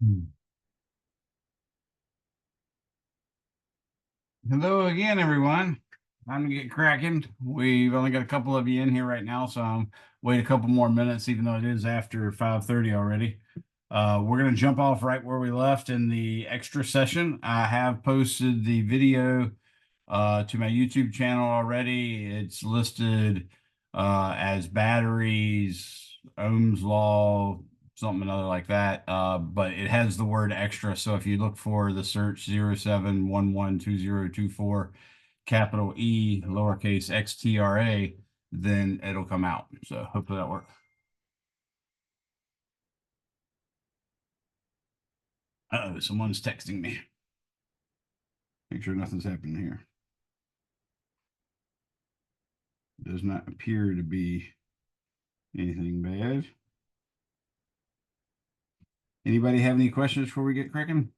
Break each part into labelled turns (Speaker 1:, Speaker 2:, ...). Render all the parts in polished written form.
Speaker 1: Hmm. Hello again, everyone. Time to get cracking. We've only got a couple of you in here right now, so I'm wait a couple more minutes, even though it is after 5:30 already. We're gonna jump off right where we left in the extra session. I have posted the video to my YouTube channel already. It's listed as batteries, Ohm's law, something another like that. But it has the word extra. So if you look for the search 07112024 capital E lowercase XTRA, then it'll come out. So hopefully that works. Uh-oh, someone's texting me. Make sure nothing's happening here. Does not appear to be anything bad. Anybody have any questions before we get cracking?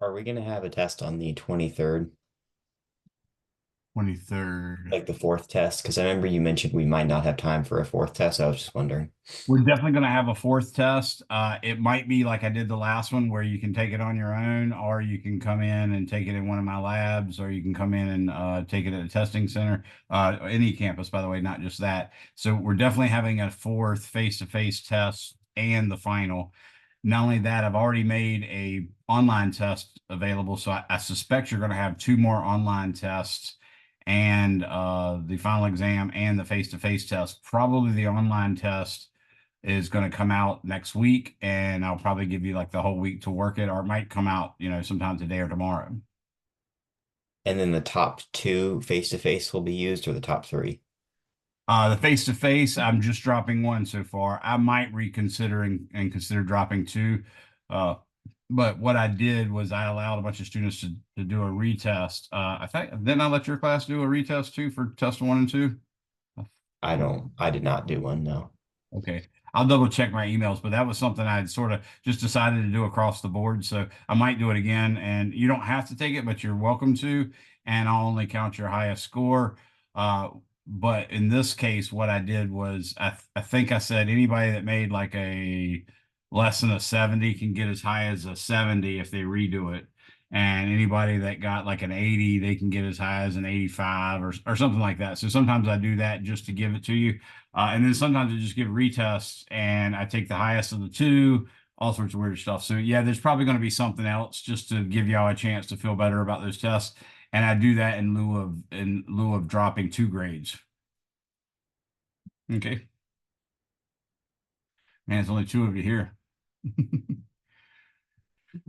Speaker 2: Are we going to have a test on the 23rd,
Speaker 1: 23rd.
Speaker 2: like the fourth test? Because I remember you mentioned we might not have time for a fourth test. I was just wondering.
Speaker 1: We're definitely going to have a fourth test. It might be like I did the last one where you can take it on your own, or you can come in and take it in one of my labs, or you can come in and take it at a testing center, any campus, by the way, not just that. So we're definitely having a fourth face-to-face test and the final. Not only that, I've already made a online test available, so I suspect you're going to have two more online tests and the final exam and the face-to-face test. Probably the online test is going to come out next week, and I'll probably give you like the whole week to work it, or it might come out, sometime today or tomorrow.
Speaker 2: And then the top two face to face will be used, or the top three?
Speaker 1: The face to face, I'm just dropping one so far. I might reconsider and consider dropping two. Uh, but what I did was I allowed a bunch of students to do a retest. I think then I let your class do a retest too for test one and two.
Speaker 2: I did not do one, no.
Speaker 1: Okay. I'll double check my emails, but that was something I had sort of just decided to do across the board. So I might do it again. And you don't have to take it, but you're welcome to. And I'll only count your highest score. Uh, but in this case, what I did was I think I said anybody that made like a less than a 70 can get as high as a 70 if they redo it. And anybody that got like an 80, they can get as high as an 85 or something like that. So sometimes I do that just to give it to you. And then sometimes I just give retests and I take the highest of the two, all sorts of weird stuff. So yeah, there's probably going to be something else just to give y'all a chance to feel better about those tests. And I do that in lieu of dropping two grades. Okay. Man, it's only two of you here.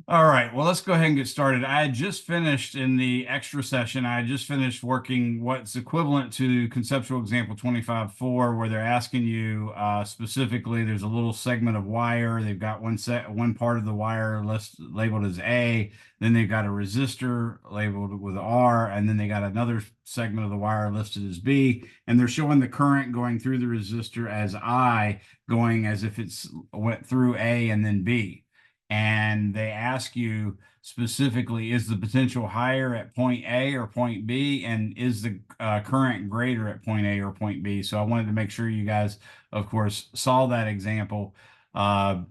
Speaker 1: All right, well, let's go ahead and get started. I had just finished in the extra session. I had just finished working what's equivalent to conceptual example 25-4, where they're asking you specifically, there's a little segment of wire. They've got one part of the wire labeled as A, then they've got a resistor labeled with R, and then they got another segment of the wire listed as B, and they're showing the current going through the resistor as I, going as if it's went through A and then B, and they ask you specifically, is the potential higher at point A or point B, and is the current greater at point A or point B? So I wanted to make sure you guys, of course, saw that example. Uh,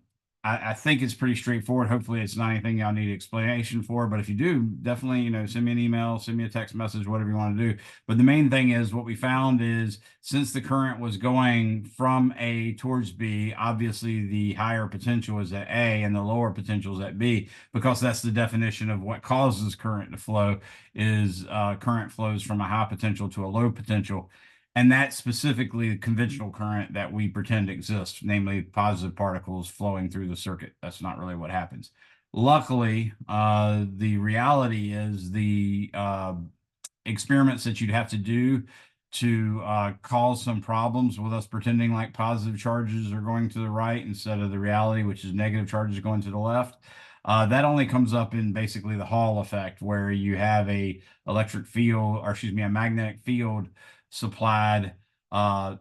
Speaker 1: I think it's pretty straightforward. Hopefully, it's not anything y'all need explanation for, but if you do, definitely, send me an email, send me a text message, whatever you want to do. But the main thing is what we found is since the current was going from A towards B, obviously the higher potential is at A and the lower potential is at B, because that's the definition of what causes current to flow is current flows from a high potential to a low potential. And that's specifically the conventional current that we pretend exists, namely positive particles flowing through the circuit. That's not really what happens. Luckily, the reality is the experiments that you'd have to do to cause some problems with us pretending like positive charges are going to the right instead of the reality, which is negative charges going to the left. That only comes up in basically the Hall effect, where you have a electric field, or excuse me, a magnetic field supplied are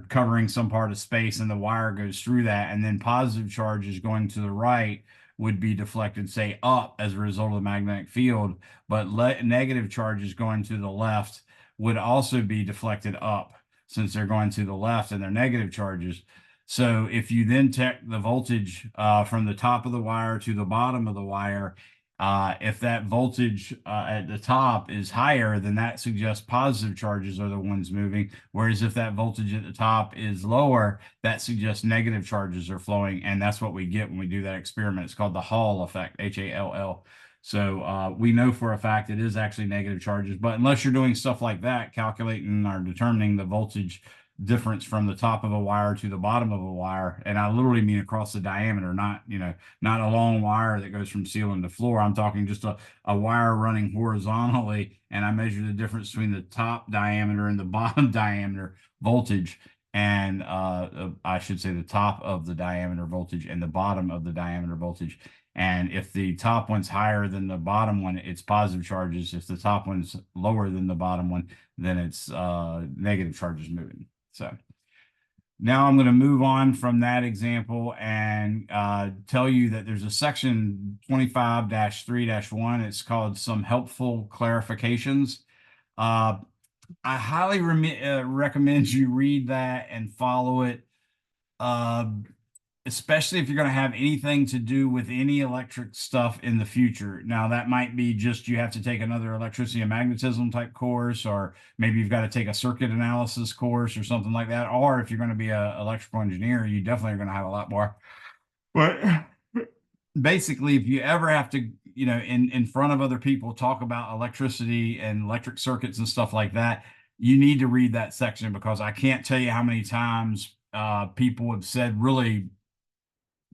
Speaker 1: covering some part of space and the wire goes through that, and then positive charges going to the right would be deflected, say, up as a result of the magnetic field, but negative charges going to the left would also be deflected up since they're going to the left and they're negative charges. So if you then check the voltage from the top of the wire to the bottom of the wire, if that voltage at the top is higher, then that suggests positive charges are the ones moving. Whereas if that voltage at the top is lower, that suggests negative charges are flowing. And that's what we get when we do that experiment. It's called the Hall effect, Hall. So we know for a fact it is actually negative charges. But unless you're doing stuff like that, calculating or determining the voltage difference from the top of a wire to the bottom of a wire, and I literally mean across the diameter, not, not a long wire that goes from ceiling to floor. I'm talking just a wire running horizontally, and I measure the difference between the top diameter and the bottom diameter voltage. And I should say the top of the diameter voltage and the bottom of the diameter voltage. And if the top one's higher than the bottom one, it's positive charges. If the top one's lower than the bottom one, then it's negative charges moving. So now I'm going to move on from that example and tell you that there's a section 25-3-1. It's called Some Helpful Clarifications. I highly recommend you read that and follow it, especially if you're going to have anything to do with any electric stuff in the future. Now, that might be just you have to take another electricity and magnetism type course, or maybe you've got to take a circuit analysis course or something like that. Or if you're going to be an electrical engineer, you definitely are going to have a lot more. But basically, if you ever have to, in front of other people, talk about electricity and electric circuits and stuff like that, you need to read that section, because I can't tell you how many times people have said really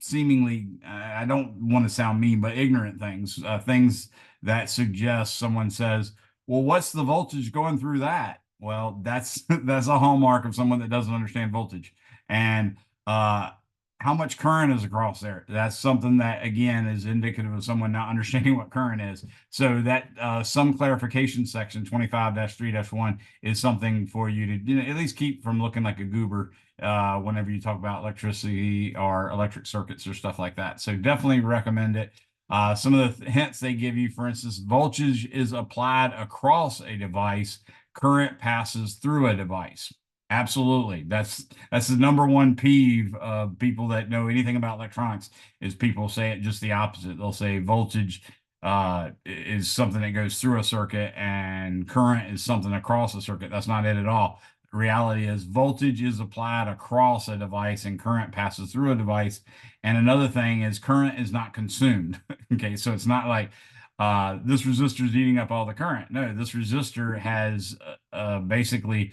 Speaker 1: seemingly, I don't want to sound mean, but ignorant things, things that suggest someone says, well, what's the voltage going through that? Well, that's that's a hallmark of someone that doesn't understand voltage. And how much current is across there? That's something that, again, is indicative of someone not understanding what current is. So that some clarification section 25-3-1 is something for you to, at least keep from looking like a goober whenever you talk about electricity or electric circuits or stuff like that. So definitely recommend it. Some of the hints they give you, for instance, voltage is applied across a device, current passes through a device. Absolutely. That's the number one peeve of people that know anything about electronics, is people say it just the opposite. They'll say voltage is something that goes through a circuit and current is something across a circuit. That's not it at all. Reality is voltage is applied across a device and current passes through a device. And another thing is current is not consumed. Okay, so it's not like this resistor is eating up all the current. No, this resistor has basically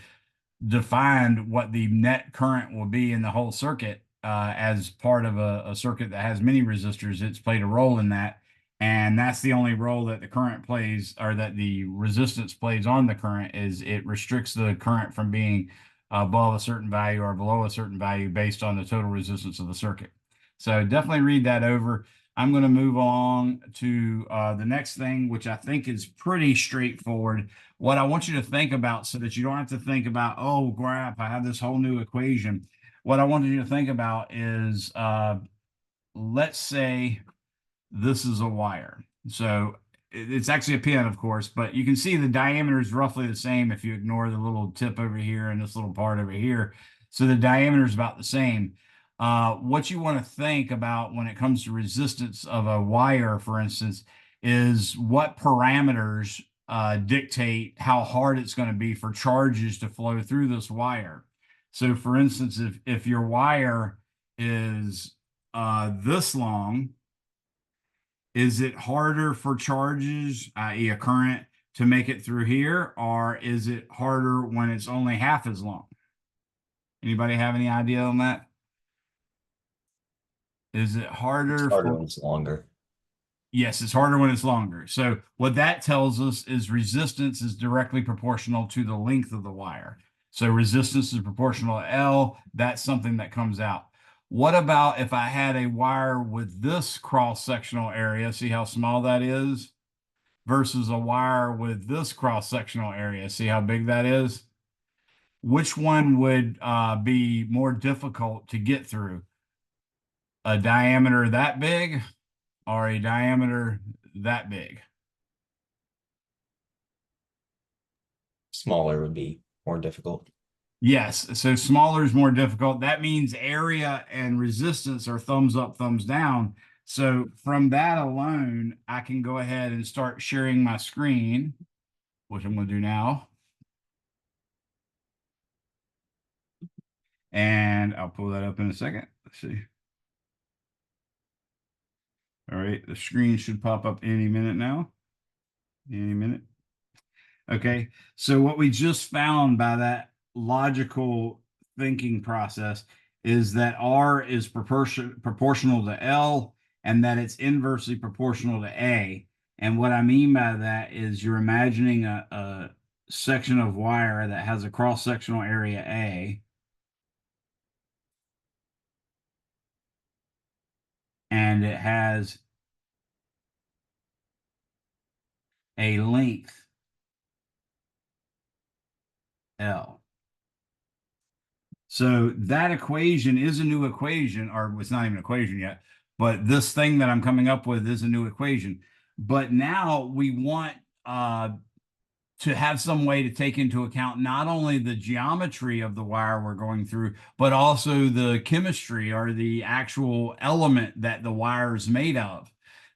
Speaker 1: defined what the net current will be in the whole circuit as part of a circuit that has many resistors. It's played a role in that. And that's the only role that the current plays, or that the resistance plays on the current, is it restricts the current from being above a certain value or below a certain value based on the total resistance of the circuit. So definitely read that over. I'm going to move on to the next thing, which I think is pretty straightforward. What I want you to think about, so that you don't have to think about, oh, crap, I have this whole new equation. What I want you to think about is, let's say this is a wire. So it's actually a pin, of course, but you can see the diameter is roughly the same if you ignore the little tip over here and this little part over here. So the diameter is about the same. What you want to think about when it comes to resistance of a wire, for instance, is what parameters dictate how hard it's going to be for charges to flow through this wire. So for instance, if your wire is this long, is it harder for charges, i.e. a current, to make it through here, or is it harder when it's only half as long? Anybody have any idea on that? Is it
Speaker 2: It's
Speaker 1: harder
Speaker 2: harder
Speaker 1: for?
Speaker 2: when it's longer.
Speaker 1: Yes, it's harder when it's longer. So what that tells us is resistance is directly proportional to the length of the wire. So resistance is proportional to L. That's something that comes out. What about if I had a wire with this cross-sectional area? See how small that is? Versus a wire with this cross-sectional area. See how big that is? Which one would be more difficult to get through? A diameter that big or a diameter that big?
Speaker 2: Smaller would be more difficult.
Speaker 1: Yes, so smaller is more difficult. That means area and resistance are thumbs up, thumbs down. So from that alone, I can go ahead and start sharing my screen, which I'm going to do now. And I'll pull that up in a second. Let's see. All right, the screen should pop up any minute now. Any minute. Okay, so what we just found by that logical thinking process is that R is proportional to L and that it's inversely proportional to A. And what I mean by that is you're imagining a section of wire that has a cross-sectional area A, and it has a length L. So that equation is a new equation, or it's not even an equation yet, but this thing that I'm coming up with is a new equation. But now we want to have some way to take into account not only the geometry of the wire we're going through, but also the chemistry or the actual element that the wire is made of.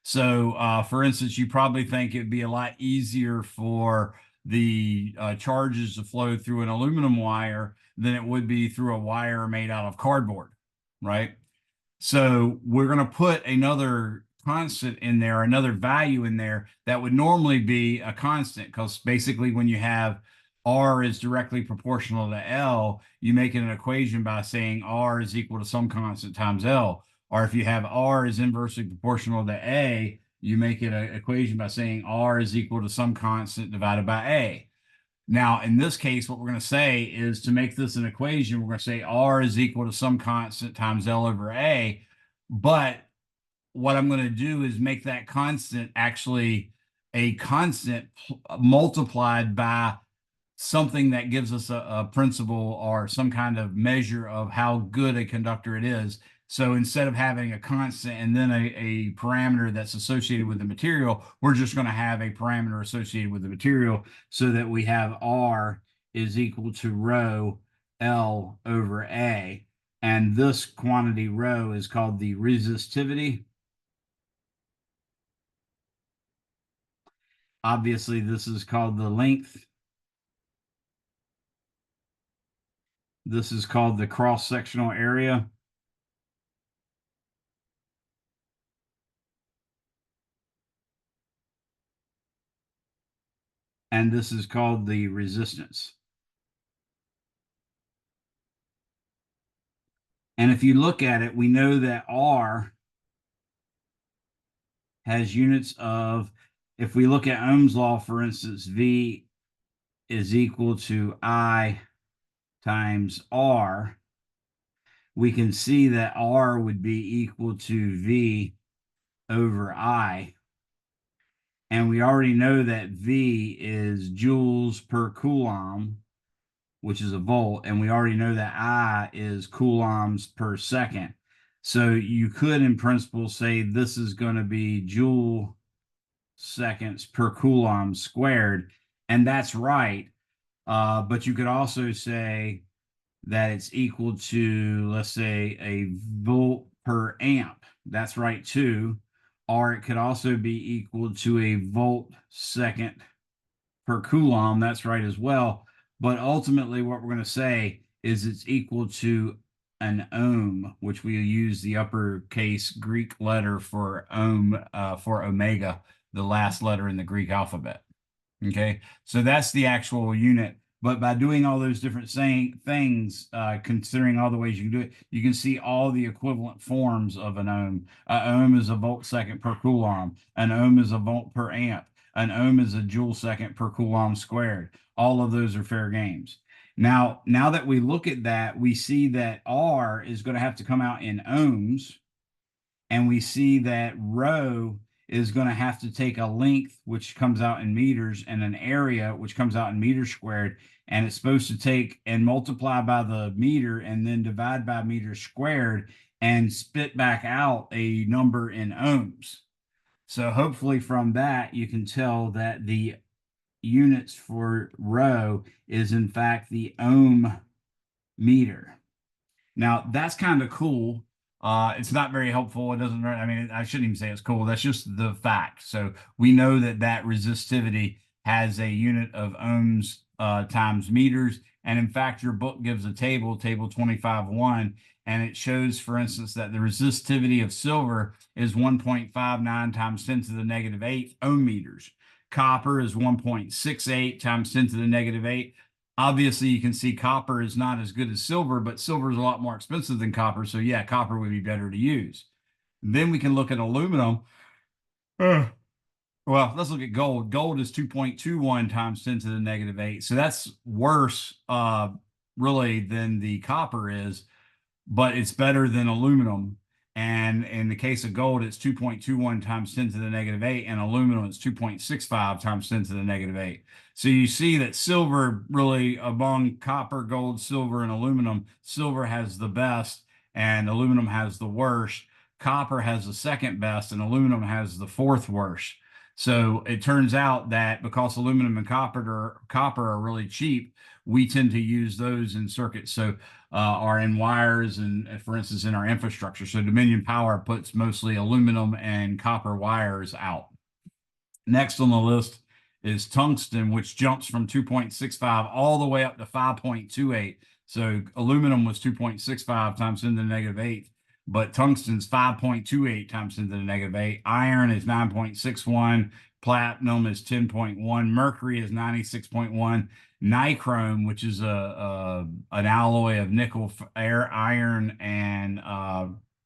Speaker 1: So, for instance, you probably think it'd be a lot easier for the charges to flow through an aluminum wire than it would be through a wire made out of cardboard, right? So we're going to put another constant in there, another value in there that would normally be a constant, because basically when you have R is directly proportional to L, you make it an equation by saying R is equal to some constant times L. Or if you have R is inversely proportional to A, you make it an equation by saying R is equal to some constant divided by A. Now, in this case, what we're going to say is to make this an equation, we're going to say R is equal to some constant times L over A. But what I'm going to do is make that constant actually a constant multiplied by something that gives us a principle or some kind of measure of how good a conductor it is. So instead of having a constant and then a parameter that's associated with the material, we're just going to have a parameter associated with the material so that we have R is equal to rho L over A. And this quantity rho is called the resistivity. Obviously, this is called the length. This is called the cross-sectional area. And this is called the resistance. And if you look at it, we know that R has units of, if we look at Ohm's law, for instance, V is equal to I times R, we can see that R would be equal to V over I. And we already know that V is joules per coulomb, which is a volt, and we already know that I is coulombs per second. So you could, in principle, say this is going to be joule seconds per coulomb squared, and that's right. But you could also say that it's equal to, let's say, a volt per amp. That's right too. Or it could also be equal to a volt second per coulomb. That's right as well. But ultimately, what we're going to say is it's equal to an ohm, which we use the uppercase Greek letter for ohm, for omega, the last letter in the Greek alphabet. Okay, so that's the actual unit. But by doing all those different things, considering all the ways you can do it, you can see all the equivalent forms of an ohm. An ohm is a volt second per coulomb. An ohm is a volt per amp. An ohm is a joule second per coulomb squared. All of those are fair games. Now that we look at that, we see that R is going to have to come out in ohms, and we see that rho is going to have to take a length, which comes out in meters, and an area, which comes out in meters squared. And it's supposed to take and multiply by the meter and then divide by meter squared and spit back out a number in ohms. So hopefully from that, you can tell that the units for rho is in fact the ohm meter. Now that's kind of cool. It's not very helpful. It doesn't, I mean, I shouldn't even say it's cool. That's just the fact. So we know that that resistivity has a unit of ohms times meters. And in fact, your book gives a table, table 25.1, and it shows, for instance, that the resistivity of silver is 1.59 times 10 to the negative 8 ohm meters. Copper is 1.68 times 10 to the negative 8. Obviously, you can see copper is not as good as silver, but silver is a lot more expensive than copper. So yeah, copper would be better to use. Then we can look at aluminum. Uh, well, let's look at gold. Gold is 2.21 times 10 to the negative 8. So that's worse, really, than the copper is, but it's better than aluminum. And in the case of gold, it's 2.21 times 10 to the negative 8, and aluminum is 2.65 times 10 to the negative 8. So you see that silver, really, among copper, gold, silver, and aluminum, silver has the best, and aluminum has the worst. Copper has the second best, and aluminum has the fourth worst. So it turns out that because aluminum and copper are really cheap, we tend to use those in circuits. So are in wires and, for instance, in our infrastructure. So Dominion Power puts mostly aluminum and copper wires out. Next on the list is tungsten, which jumps from 2.65 all the way up to 5.28. So aluminum was 2.65 times 10 to the negative 8, but tungsten's 5.28 times 10 to the negative 8. Iron is 9.61. Platinum is 10.1. Mercury is 96.1. Nichrome, which is an alloy of nickel, iron, and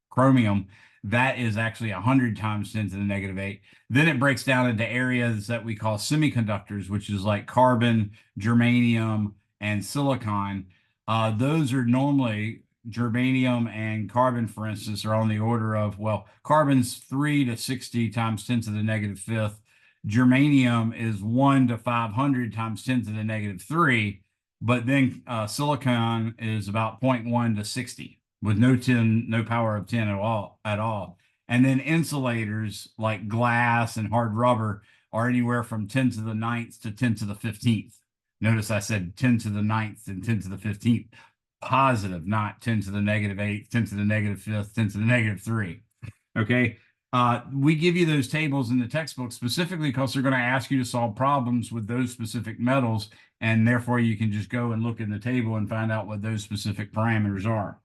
Speaker 1: chromium, that is actually 100 times 10 to the negative 8. Then it breaks down into areas that we call semiconductors, which is like carbon, germanium, and silicon. Those are normally germanium and carbon, for instance, are on the order of, well, carbon's 3 to 60 times 10 to the negative fifth. Germanium is 1 to 500 times 10 to the negative 3. But then silicon is about 0.1 to 60 with no power of 10 at all. And then insulators like glass and hard rubber are anywhere from 10 to the ninth to 10 to the 15th. Notice I said 10 to the ninth and 10 to the 15th. Positive, not 10 to the negative 8, 10 to the negative fifth, 10 to the negative 3. Okay. We give you those tables in the textbook specifically because they're going to ask you to solve problems with those specific metals, and therefore you can just go and look in the table and find out what those specific parameters are.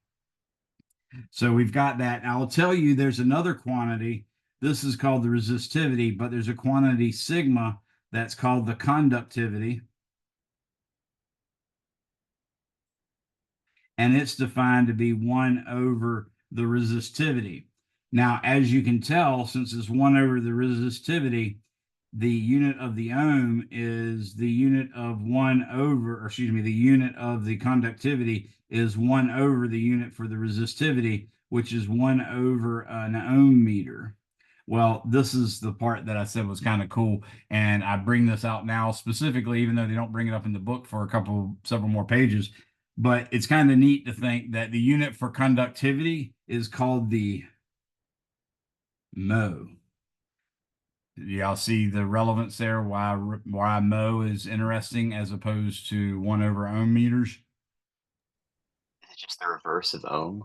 Speaker 1: So we've got that. I'll tell you there's another quantity. This is called the resistivity, but there's a quantity sigma that's called the conductivity. And it's defined to be 1 over the resistivity. Now, as you can tell, since it's 1 over the resistivity, the unit of the ohm is the unit of 1 over, or excuse me, the unit of the conductivity is 1 over the unit for the resistivity, which is 1 over an ohm meter. Well, this is the part that I said was kind of cool. And I bring this out now specifically, even though they don't bring it up in the book for several more pages. But it's kind of neat to think that the unit for conductivity is called the mho. Y'all see the relevance there, why mho is interesting as opposed to 1 over ohm meters?
Speaker 2: Is it just the reverse of ohm?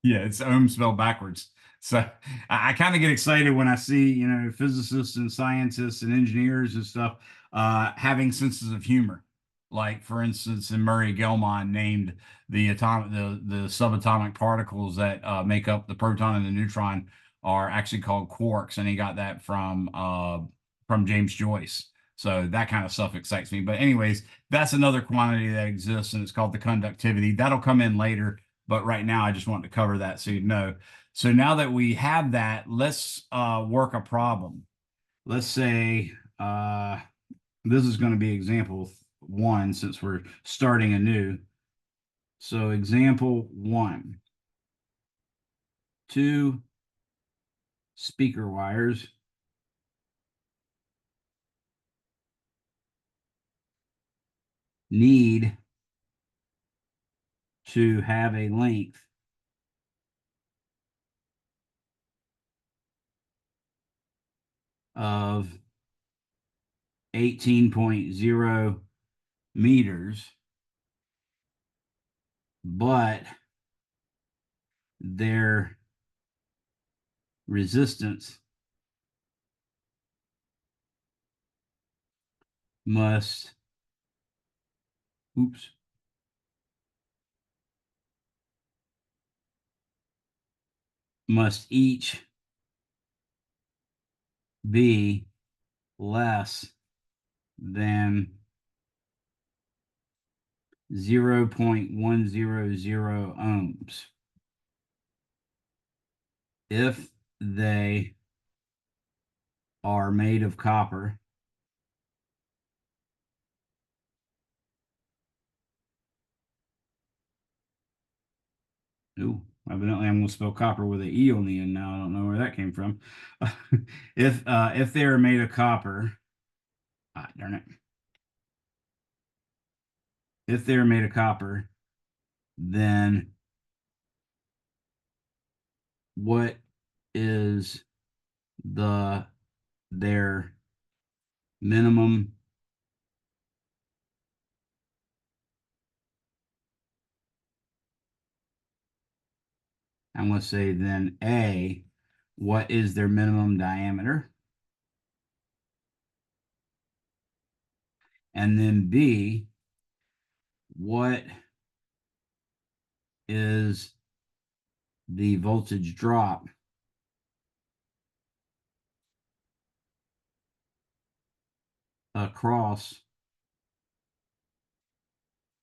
Speaker 1: Yeah, it's ohm spelled backwards. So I kind of get excited when I see, physicists and scientists and engineers and stuff having senses of humor. Like, for instance, in Murray Gell-Mann named the subatomic particles that make up the proton and the neutron are actually called quarks, and he got that from James Joyce. So that kind of stuff excites me. But anyways, that's another quantity that exists, and it's called the conductivity. That'll come in later, but right now I just want to cover that so you know. So now that we have that, let's work a problem. Let's say this is going to be example 1 since we're starting anew. So example 1, 2 speaker wires need to have a length of 18.0 meters but their resistance must, oops, must each be less than 0.100 ohms. If they are made of copper, ooh, evidently I'm going to spell copper with an E on the end now. I don't know where that came from. If they are made of copper, darn it. If they are made of copper, then what is their minimum I'm going to say then A, what is their minimum diameter? And then B, what is the voltage drop across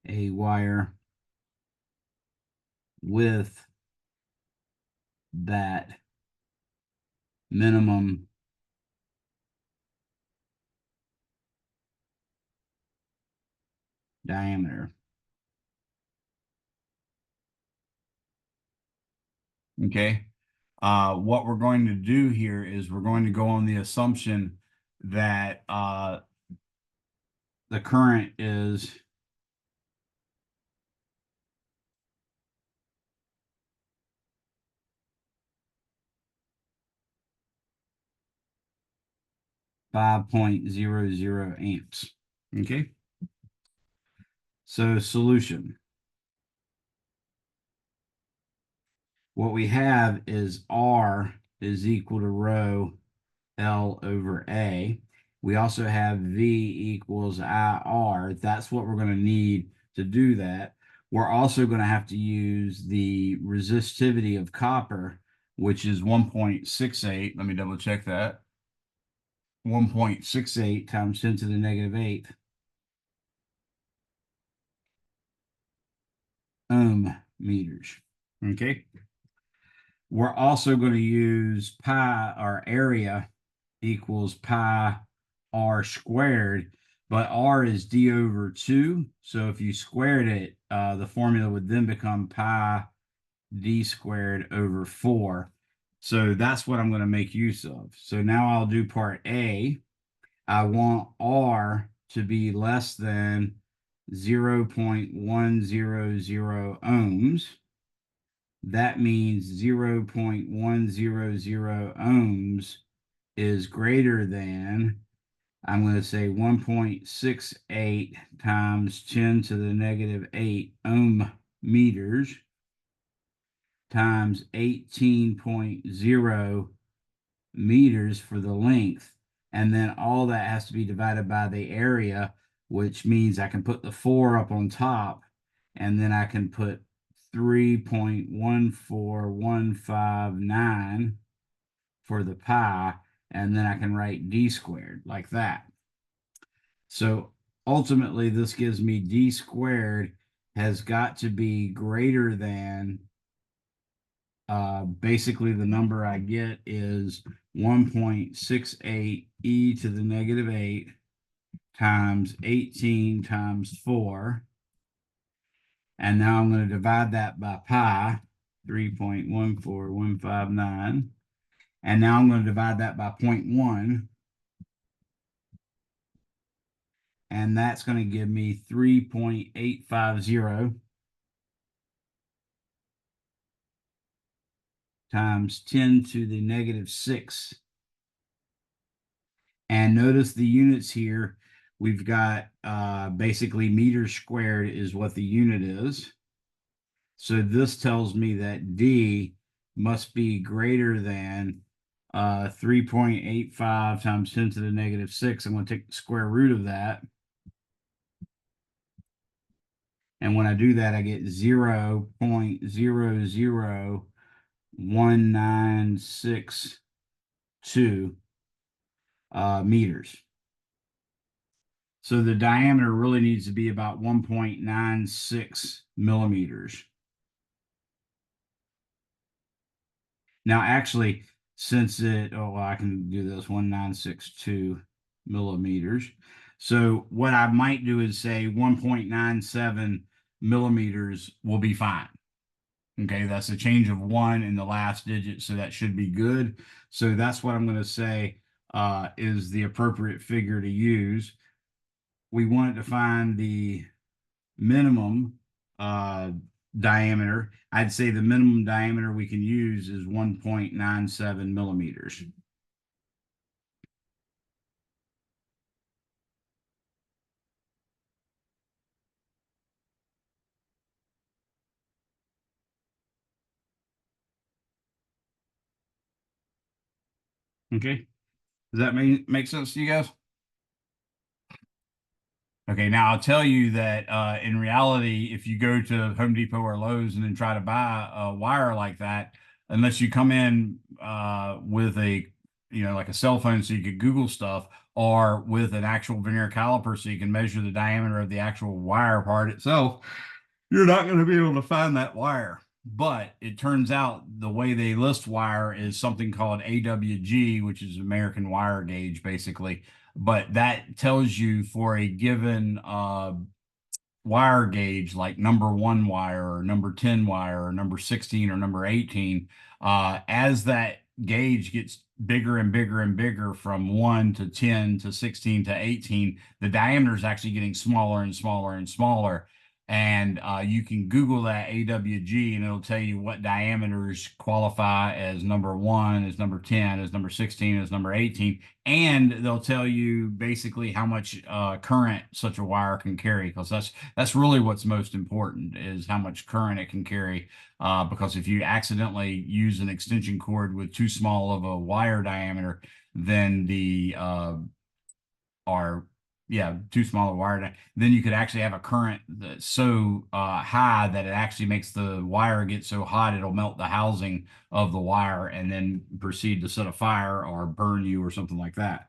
Speaker 1: a wire with that minimum diameter? Okay. What we're going to do here is we're going to go on the assumption that the current is 5.00 amps. Okay. So solution. What we have is R is equal to rho L over A. We also have V equals IR. That's what we're going to need to do that. We're also going to have to use the resistivity of copper, which is 1.68. Let me double check that. 1.68 times 10 to the negative 8 ohm meters. Okay. We're also going to use pi, our area equals pi r squared, but r is d over 2. So if you squared it, the formula would then become pi d squared over 4. So that's what I'm going to make use of. So now I'll do part A. I want r to be less than 0.100 ohms. That means 0.100 ohms is greater than, I'm going to say 1.68 times 10 to the negative 8 ohm meters times 18.0 meters for the length. And then all that has to be divided by the area, which means I can put the 4 up on top, and then I can put 3.14159 for the pi, and then I can write d squared like that. So ultimately, this gives me d squared has got to be greater than, basically the number I get is 1.68 e to the negative 8 times 18 times 4. And now I'm going to divide that by pi, 3.14159. And now I'm going to divide that by 0.1. And that's going to give me 3.850 times 10 to the negative 6. And notice the units here. We've got basically meters squared is what the unit is. So this tells me that D must be greater than 3.85 times 10 to the negative 6. I'm going to take the square root of that. And when I do that, I get 0.00196 meters. So the diameter really needs to be about 1.96 millimeters. Now, actually, since I can do this 1962 millimeters. So what I might do is say 1.97 millimeters will be fine. Okay, that's a change of one in the last digit, so that should be good. So that's what I'm going to say is the appropriate figure to use. We wanted to find the minimum diameter. I'd say the minimum diameter we can use is 1.97 millimeters. Okay, does that make sense to you guys? Okay, now I'll tell you that in reality, if you go to Home Depot or Lowe's and then try to buy a wire like that, unless you come in with like a cell phone so you could Google stuff, or with an actual vernier caliper so you can measure the diameter of the actual wire part itself, you're not going to be able to find that wire. But it turns out the way they list wire is something called AWG, which is American Wire Gauge, basically. But that tells you for a given wire gauge, like number one wire or number 10 wire or number 16 or number 18, as that gauge gets bigger and bigger and bigger from 1 to 10 to 16 to 18, the diameter is actually getting smaller and smaller and smaller. And you can Google that AWG and it'll tell you what diameters qualify as number one, as number 10, as number 16, as number 18. And they'll tell you basically how much current such a wire can carry, because that's really what's most important is how much current it can carry. Because if you accidentally use an extension cord with too small of a wire diameter, then too small a wire, then you could actually have a current that's so high that it actually makes the wire get so hot it'll melt the housing of the wire and then proceed to set a fire or burn you or something like that.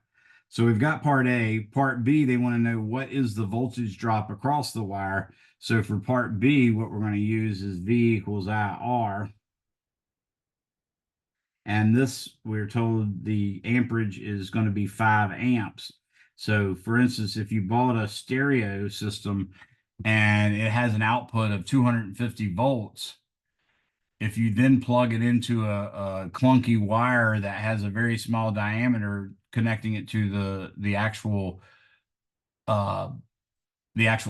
Speaker 1: So we've got part A. Part B, they want to know what is the voltage drop across the wire. So for part B, what we're going to use is V equals IR. And this, we're told the amperage is going to be 5 amps. So for instance, if you bought a stereo system and it has an output of 250 volts, if you then plug it into a clunky wire that has a very small diameter connecting it to uh, the actual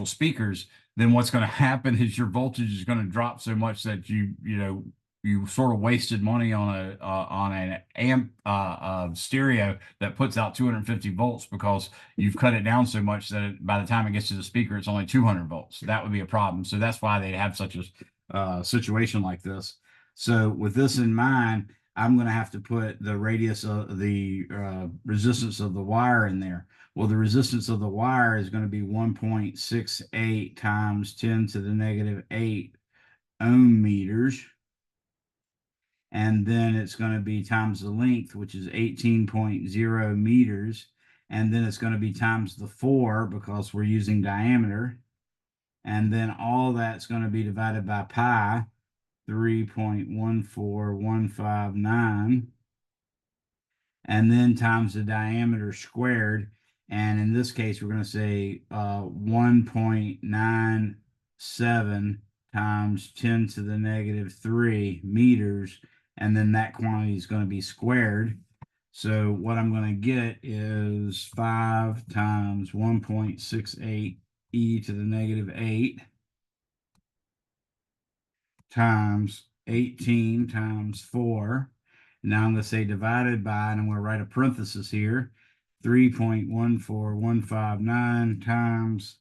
Speaker 1: speakers, then what's going to happen is your voltage is going to drop so much that you sort of wasted money on an amp stereo that puts out 250 volts because you've cut it down so much that by the time it gets to the speaker, it's only 200 volts. That would be a problem. So that's why they have such a situation like this. So with this in mind, I'm going to have to put the radius of the resistance of the wire in there. Well, the resistance of the wire is going to be 1.68 times 10 to the negative 8 ohm meters. And then it's going to be times the length, which is 18.0 meters. And then it's going to be times the 4 because we're using diameter. And then all that's going to be divided by pi, 3.14159. And then times the diameter squared. And in this case, we're going to say 1.97 times 10 to the negative 3 meters. And then that quantity is going to be squared. So what I'm going to get is 5 times 1.68 e to the negative 8 times 18 times 4. Now I'm going to say divided by, and I'm going to write a parenthesis here, 3.14159 times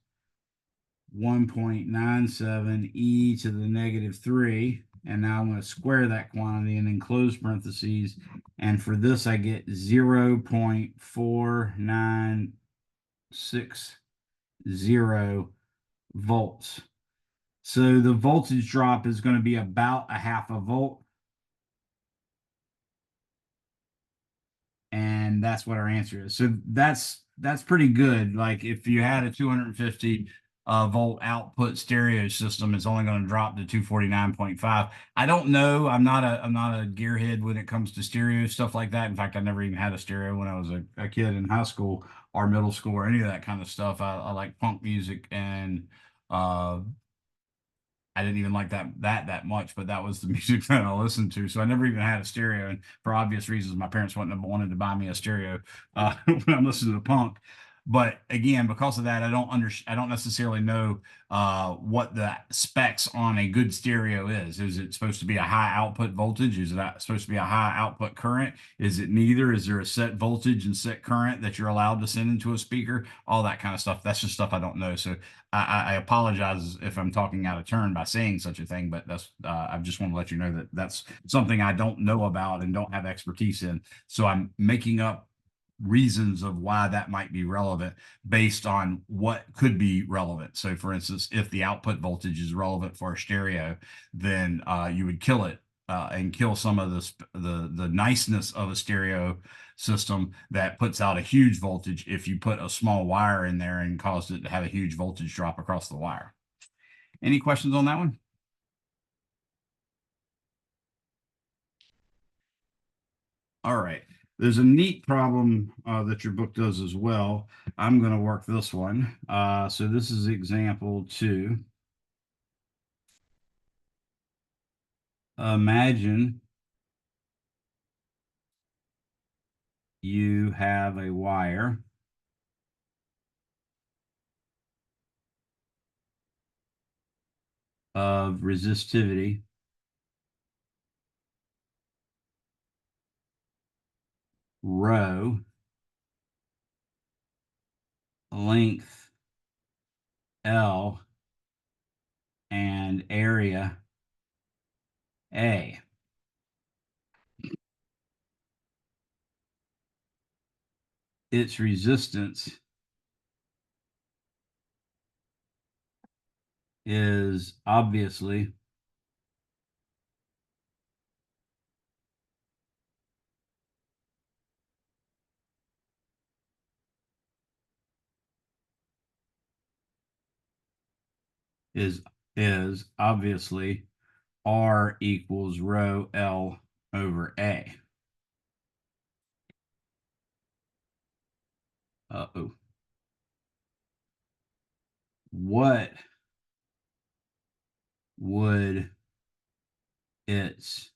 Speaker 1: 1.97 e to the negative 3. And now I'm going to square that quantity and then close parentheses. And for this, I get 0.4960 volts. So the voltage drop is going to be about a half a volt. And that's what our answer is. So that's pretty good. Like if you had a 250 volt output stereo system, it's only going to drop to 249.5. I don't know. I'm not a gearhead when it comes to stereo stuff like that. In fact, I never even had a stereo when I was a kid in high school or middle school or any of that kind of stuff. I like punk music and uh I didn't even like that much, but that was the music that I listened to. So I never even had a stereo, and for obvious reasons, my parents wouldn't have wanted to buy me a stereo when I'm listening to punk. But again, because of that, I don't necessarily know what the specs on a good stereo is. Is it supposed to be a high output voltage? Is it supposed to be a high output current? Is it neither? Is there a set voltage and set current that you're allowed to send into a speaker? All that kind of stuff. That's just stuff I don't know. So I apologize if I'm talking out of turn by saying such a thing, but that's I just want to let you know that that's something I don't know about and don't have expertise in. So I'm making up reasons of why that might be relevant based on what could be relevant. So, for instance, if the output voltage is relevant for a stereo, then you would kill it and kill some of the niceness of a stereo system that puts out a huge voltage if you put a small wire in there and caused it to have a huge voltage drop across the wire. Any questions on that one? All right. There's a neat problem that your book does as well. I'm going to work this one. So this is example 2. Imagine you have a wire of resistivity rho, length L, and area A. Its resistance is obviously is is obviously R equals rho L over A. Uh-oh. What would its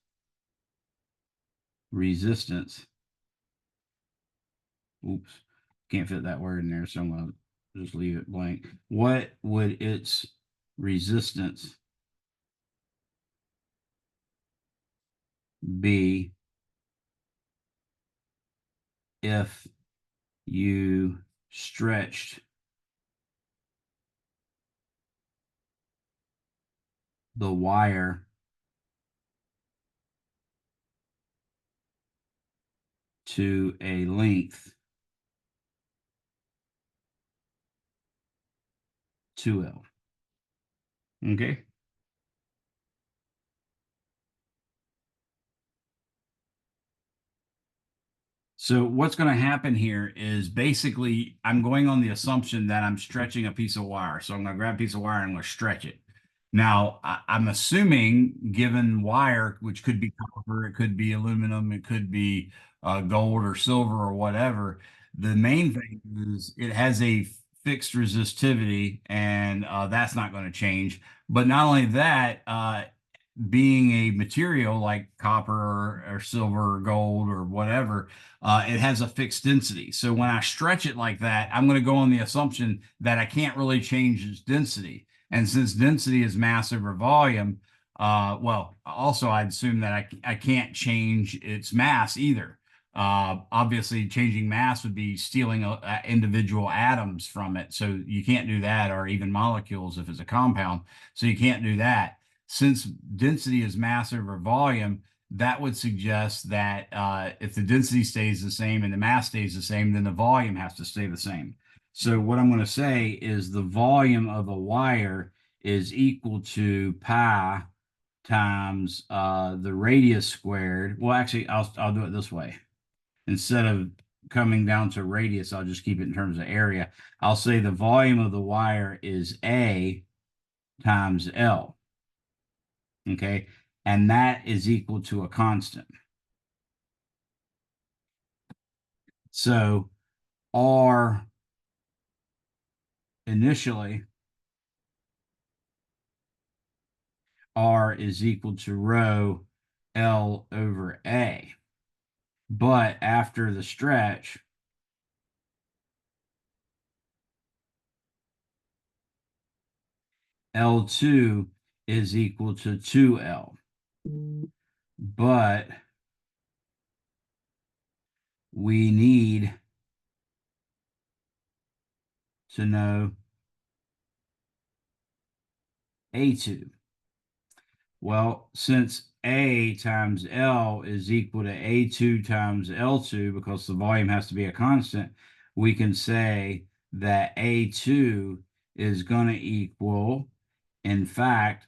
Speaker 1: resistance, oops, can't fit that word in there, so I'm going to just leave it blank. What would its resistance be if you stretched the wire to a length 2L? Okay. So what's going to happen here is basically I'm going on the assumption that I'm stretching a piece of wire. So I'm going to grab a piece of wire and I'm going to stretch it. Now, I'm assuming given wire, which could be copper, it could be aluminum, it could be gold or silver or whatever, the main thing is it has a fixed resistivity and that's not going to change. But not only that, being a material like copper or silver or gold or whatever, it has a fixed density. So when I stretch it like that, I'm going to go on the assumption that I can't really change its density. And since density is mass over volume, well, also I'd assume that I can't change its mass either. Obviously, changing mass would be stealing individual atoms from it. So you can't do that, or even molecules if it's a compound. So you can't do that. Since density is mass over volume, that would suggest that if the density stays the same and the mass stays the same, then the volume has to stay the same. So what I'm going to say is the volume of a wire is equal to pi times the radius squared. Well, actually, I'll do it this way. Instead of coming down to radius, I'll just keep it in terms of area. I'll say the volume of the wire is A times L. Okay. And that is equal to a constant. So R initially, R is equal to rho L over A. But after the stretch, L2 is equal to 2L. But we need to know A2. Well, since A times L is equal to A2 times L2, because the volume has to be a constant, we can say that A2 is going to equal, in fact,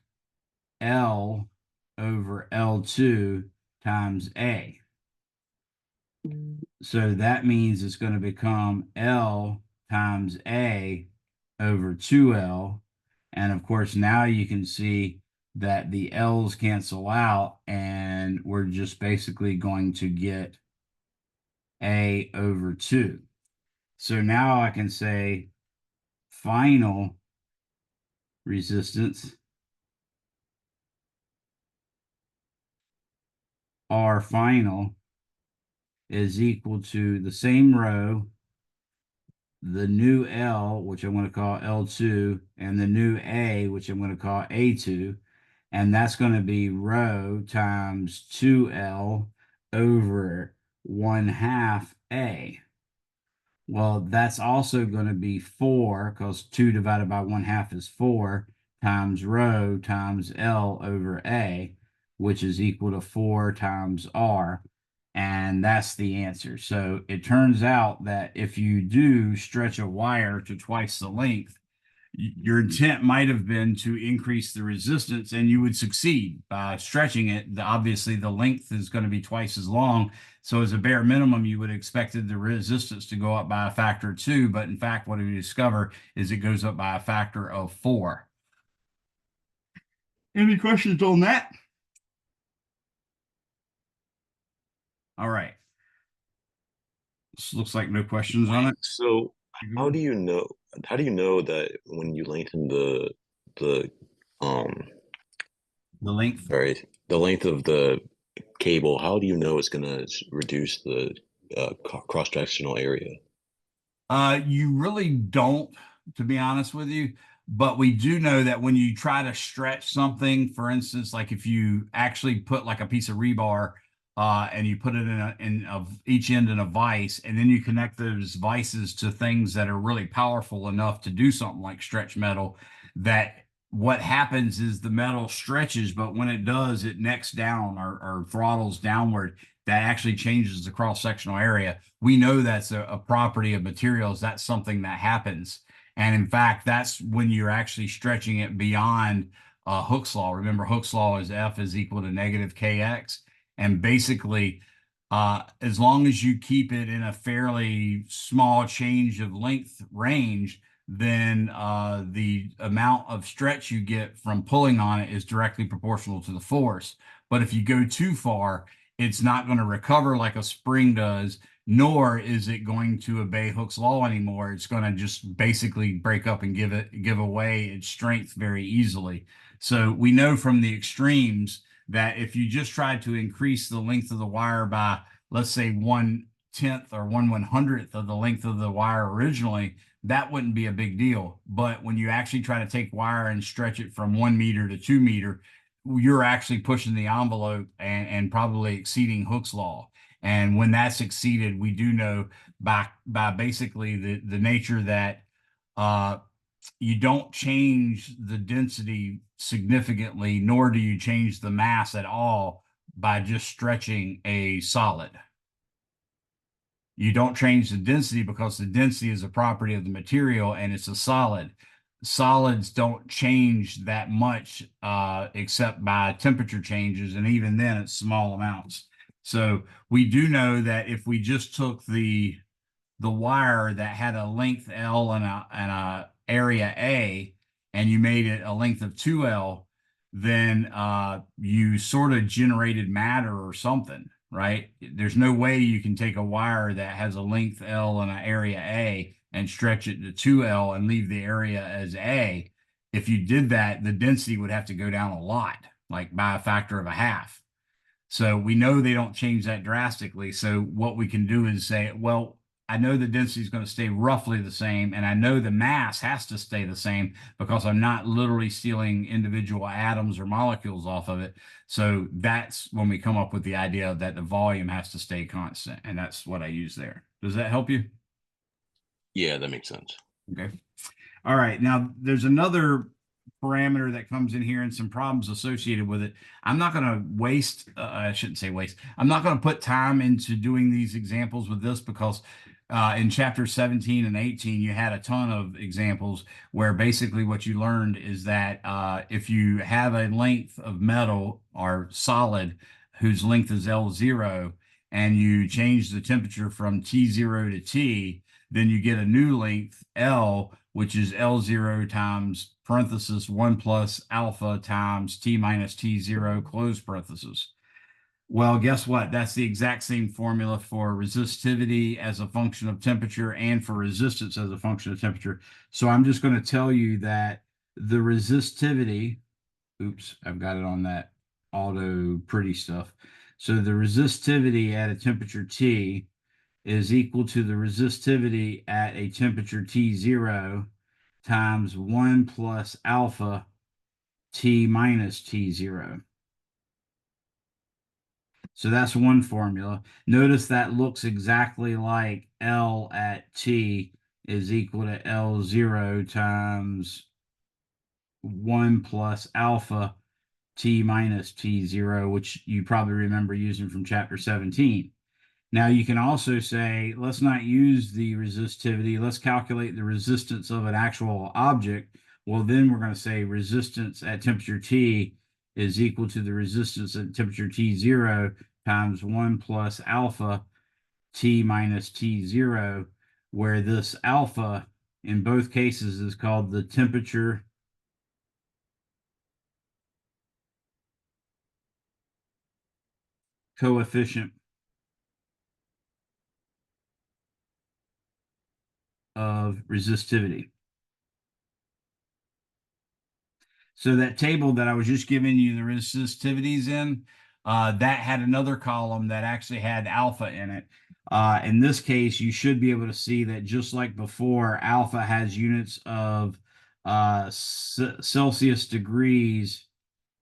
Speaker 1: L over L2 times A. So that means it's going to become L times A over 2L. And of course, now you can see that the L's cancel out, and we're just basically going to get A over 2. So now I can say final resistance, R final, is equal to the same row, the new L, which I'm going to call L2, and the new A, which I'm going to call A2. And that's going to be rho times 2L over 1/2 A. Well, that's also going to be 4, because 2 divided by 1/2 is 4, times rho times L over A, which is equal to 4 times R. And that's the answer. So it turns out that if you do stretch a wire to twice the length, your intent might have been to increase the resistance, and you would succeed by stretching it. Obviously, the length is going to be twice as long. So as a bare minimum, you would have expected the resistance to go up by a factor of 2. But in fact, what we discover is it goes up by a factor of 4. Any questions on that? All right. This looks like no questions on it.
Speaker 3: So how do you know that when you lengthen the um
Speaker 1: The length.
Speaker 3: sorry, the length of the cable, how do you know it's gonna reduce the cross-sectional area?
Speaker 1: You really don't, to be honest with you. But we do know that when you try to stretch something, for instance, like if you actually put like a piece of rebar and you put it in each end in a vise, and then you connect those vices to things that are really powerful enough to do something like stretch metal, that what happens is the metal stretches, but when it does, it necks down or throttles downward. That actually changes the cross-sectional area. We know that's a property of materials. That's something that happens. And in fact, that's when you're actually stretching it beyond Hooke's law. Remember, Hooke's law is F is equal to negative KX. And basically, as long as you keep it in a fairly small change of length range, then the amount of stretch you get from pulling on it is directly proportional to the force. But if you go too far, it's not going to recover like a spring does, nor is it going to obey Hooke's law anymore. It's going to just basically break up and give away its strength very easily. So we know from the extremes that if you just try to increase the length of the wire by, let's say, 1/10 or 1/100th of the length of the wire originally, that wouldn't be a big deal. But when you actually try to take wire and stretch it from 1 meter to 2 meter, you're actually pushing the envelope and probably exceeding Hooke's law. And when that's exceeded, we do know by basically the nature that you don't change the density significantly, nor do you change the mass at all by just stretching a solid. You don't change the density because the density is a property of the material and it's a solid. Solids don't change that much except by temperature changes, and even then it's small amounts. So we do know that if we just took the wire that had a length L and a area A, and you made it a length of 2L, then you sort of generated matter or something, right? There's no way you can take a wire that has a length L and an area A and stretch it to 2L and leave the area as A. If you did that, the density would have to go down a lot, like by a factor of a half. So we know they don't change that drastically. So what we can do is say, well, I know the density is going to stay roughly the same, and I know the mass has to stay the same because I'm not literally stealing individual atoms or molecules off of it. So that's when we come up with the idea that the volume has to stay constant, and that's what I use there. Does that help you?
Speaker 3: Yeah, that makes sense.
Speaker 1: Okay. All right. Now there's another parameter that comes in here and some problems associated with it. I'm not going to waste, I shouldn't say waste. I'm not going to put time into doing these examples with this because in chapter 17 and 18, you had a ton of examples where basically what you learned is that if you have a length of metal or solid whose length is L0 and you change the temperature from T0 to T, then you get a new length L, which is L0 times parenthesis 1 plus alpha times T minus T0 close parenthesis. Well, guess what? That's the exact same formula for resistivity as a function of temperature and for resistance as a function of temperature. So I'm just going to tell you that the resistivity, oops, I've got it on that auto pretty stuff. So the resistivity at a temperature T is equal to the resistivity at a temperature T0 times 1 plus alpha T minus T0. So that's one formula. Notice that looks exactly like L at T is equal to L0 times 1 plus alpha T minus T0, which you probably remember using from chapter 17. Now you can also say, let's not use the resistivity. Let's calculate the resistance of an actual object. Well, then we're going to say resistance at temperature T is equal to the resistance at temperature T0 times 1 plus alpha T minus T0, where this alpha in both cases is called the temperature coefficient of resistivity. So that table that I was just giving you the resistivities in, that had another column that actually had alpha in it. In this case, you should be able to see that just like before, alpha has units of Celsius degrees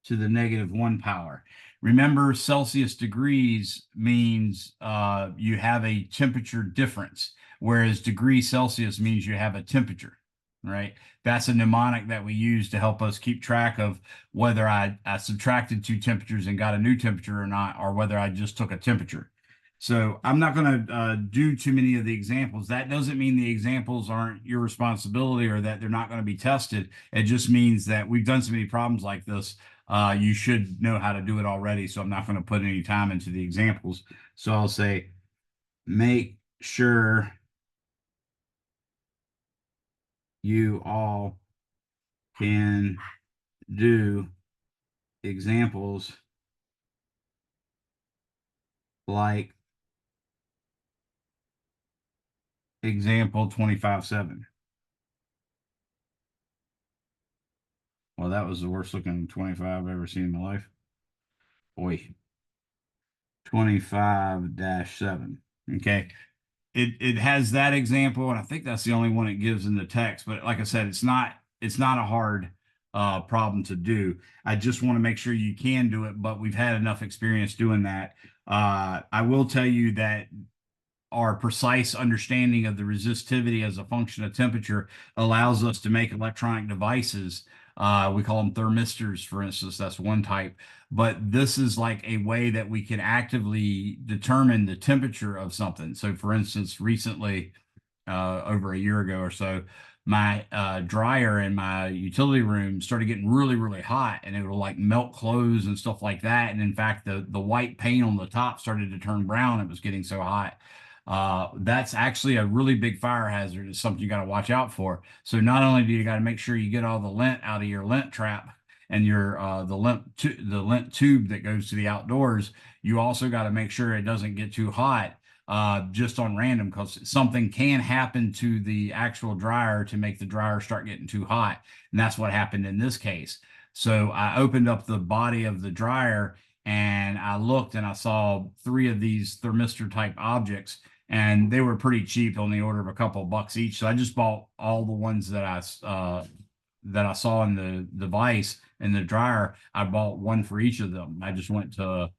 Speaker 1: to the -1 power. Remember, Celsius degrees means you have a temperature difference, whereas degree Celsius means you have a temperature, right? That's a mnemonic that we use to help us keep track of whether I subtracted 2 temperatures and got a new temperature or not, or whether I just took a temperature. So I'm not going to do too many of the examples. That doesn't mean the examples aren't your responsibility or that they're not going to be tested. It just means that we've done so many problems like this. You should know how to do it already. So I'm not going to put any time into the examples. So I'll say, make sure you all can do examples like example 25.7. Well, that was the worst looking 25 I've ever seen in my life. Boy. 25-7. Okay. It has that example, and I think that's the only one it gives in the text. But like I said, it's not a hard problem to do. I just want to make sure you can do it, but we've had enough experience doing that. I will tell you that our precise understanding of the resistivity as a function of temperature allows us to make electronic devices. We call them thermistors, for instance. That's one type. But this is like a way that we can actively determine the temperature of something. So, for instance, recently, over a year ago or so, my dryer in my utility room started getting really, really hot, and it would like melt clothes and stuff like that. And in fact, the white paint on the top started to turn brown. It was getting so hot. That's actually a really big fire hazard. It's something you got to watch out for. So not only do you got to make sure you get all the lint out of your lint trap and your the lint tube that goes to the outdoors, you also got to make sure it doesn't get too hot just on random, because something can happen to the actual dryer to make the dryer start getting too hot. And that's what happened in this case. So I opened up the body of the dryer and I looked and I saw three of these thermistor type objects, and they were pretty cheap, on the order of a couple of bucks each. So I just bought all the ones that I saw in the device in the dryer. I bought one for each of them. I just went to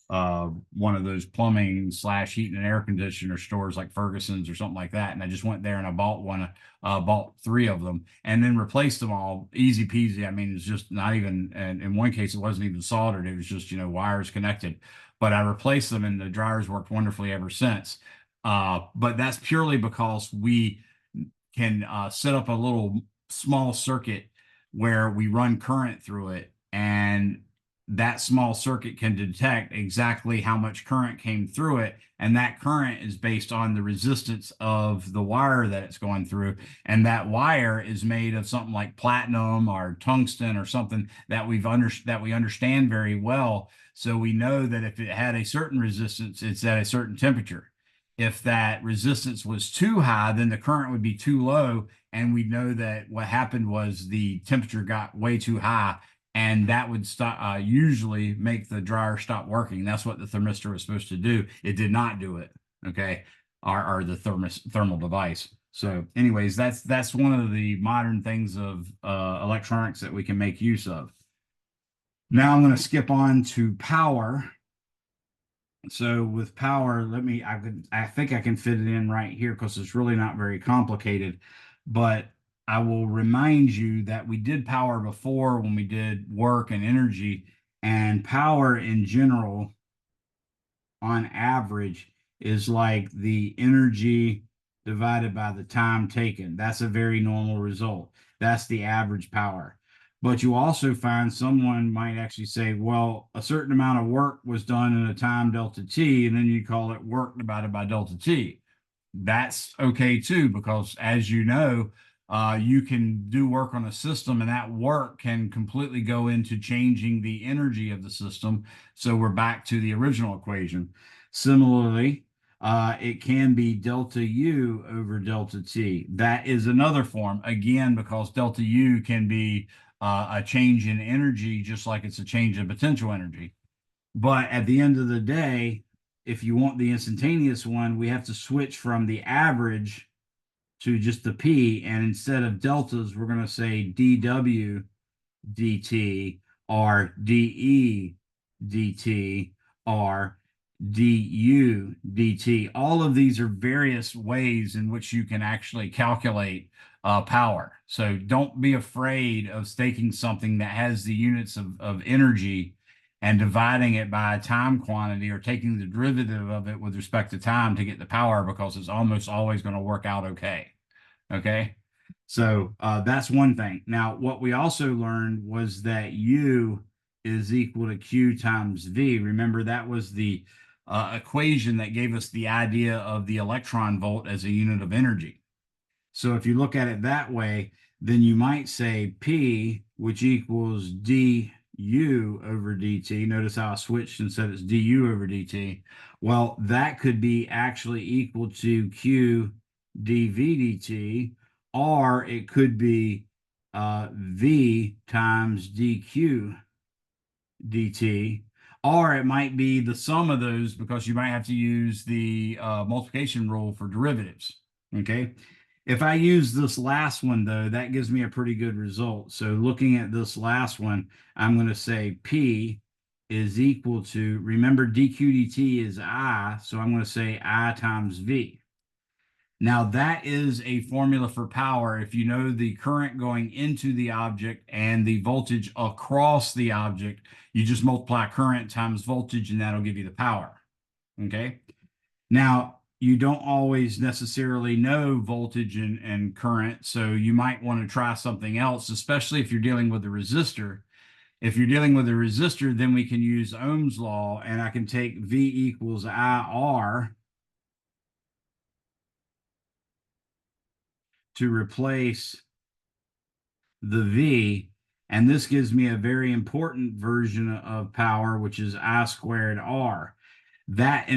Speaker 1: one of those plumbing slash heating and air conditioner stores like Ferguson's or something like that. And I just went there and I bought one, bought three of them and then replaced them all easy peasy. I mean, it's just not even, and in one case, it wasn't even soldered. It was just, wires connected, but I replaced them and the dryers worked wonderfully ever since. But that's purely because we can set up a little small circuit where we run current through it, and that small circuit can detect exactly how much current came through it, and that current is based on the resistance of the wire that it's going through, and that wire is made of something like platinum or tungsten or something that we understand very well. So we know that if it had a certain resistance, it's at a certain temperature. If that resistance was too high, then the current would be too low, and we know that what happened was the temperature got way too high, and that would stop, usually make the dryer stop working. That's what the thermistor was supposed to do. It did not do it. Okay, or the thermal device. So, anyways, that's one of the modern things of electronics that we can make use of. Now I'm going to skip on to power. So with power, I think I can fit it in right here because it's really not very complicated, but I will remind you that we did power before when we did work and energy, and power in general, on average, is like the energy divided by the time taken. That's a very normal result. That's the average power. But you also find someone might actually say, well, a certain amount of work was done in a time delta t, and then you call it work divided by delta t. That's okay too, because as you know, you can do work on a system and that work can completely go into changing the energy of the system. So we're back to the original equation. Similarly, it can be delta U over delta T. That is another form, again, because delta U can be a change in energy, just like it's a change in potential energy. But at the end of the day, if you want the instantaneous one, we have to switch from the average to just the P. And instead of deltas, we're going to say dW dt or dE dt or du dt. All of these are various ways in which you can actually calculate power. So don't be afraid of taking something that has the units of energy and dividing it by a time quantity, or taking the derivative of it with respect to time to get the power, because it's almost always going to work out okay. Okay. So that's one thing. Now, what we also learned was that U is equal to Q times V. Remember, that was the equation that gave us the idea of the electron volt as a unit of energy. So if you look at it that way, then you might say P, which equals du over dt. Notice how I switched and said it's du over dt. Well, that could be actually equal to Q dv dt, or it could be V times dq dt, or it might be the sum of those, because you might have to use the multiplication rule for derivatives. Okay. If I use this last one, though, that gives me a pretty good result. So looking at this last one, I'm going to say P is equal to, remember dq/dt is I, so I'm going to say I times V. Now that is a formula for power. If you know the current going into the object and the voltage across the object, you just multiply current times voltage and that'll give you the power. Okay. Now, you don't always necessarily know voltage and current, so you might want to try something else, especially if you're dealing with a resistor. If you're dealing with a resistor, then we can use Ohm's law, and I can take V equals IR to replace the V, and this gives me a very important version of power, which is I squared R. That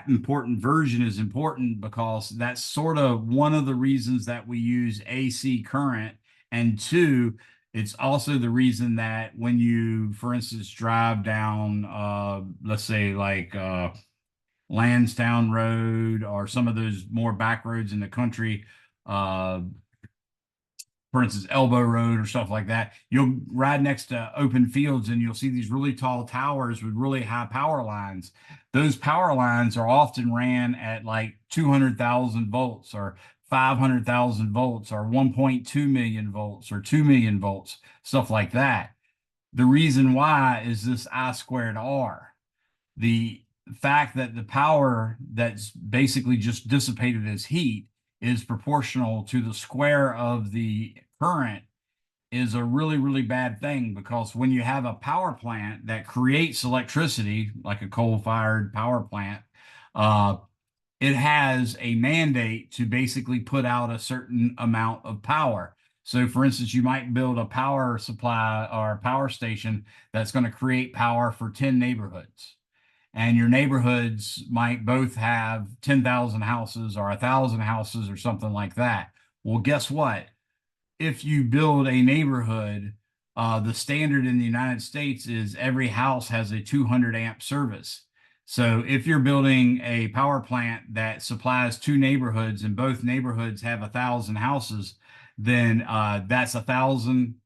Speaker 1: important version is important because that's sort of one of the reasons that we use AC current. And two, it's also the reason that when you, for instance, drive down, let's say like Lansdowne Road or some of those more back roads in the country, uh, for instance, Elbow Road or stuff like that, you'll ride next to open fields and you'll see these really tall towers with really high power lines. Those power lines are often ran at like 200,000 volts or 500,000 volts or 1.2 million volts or 2 million volts, stuff like that. The reason why is this I squared R. The fact that the power that's basically just dissipated as heat is proportional to the square of the current is a really, really bad thing, because when you have a power plant that creates electricity, like a coal-fired power plant, uh, it has a mandate to basically put out a certain amount of power. So, for instance, you might build a power supply or a power station that's going to create power for 10 neighborhoods. And your neighborhoods might both have 10,000 houses or 1,000 houses or something like that. Well, guess what? If you build a neighborhood, the standard in the United States is every house has a 200 amp service. So if you're building a power plant that supplies two neighborhoods and both neighborhoods have 1,000 houses, then that's 1,000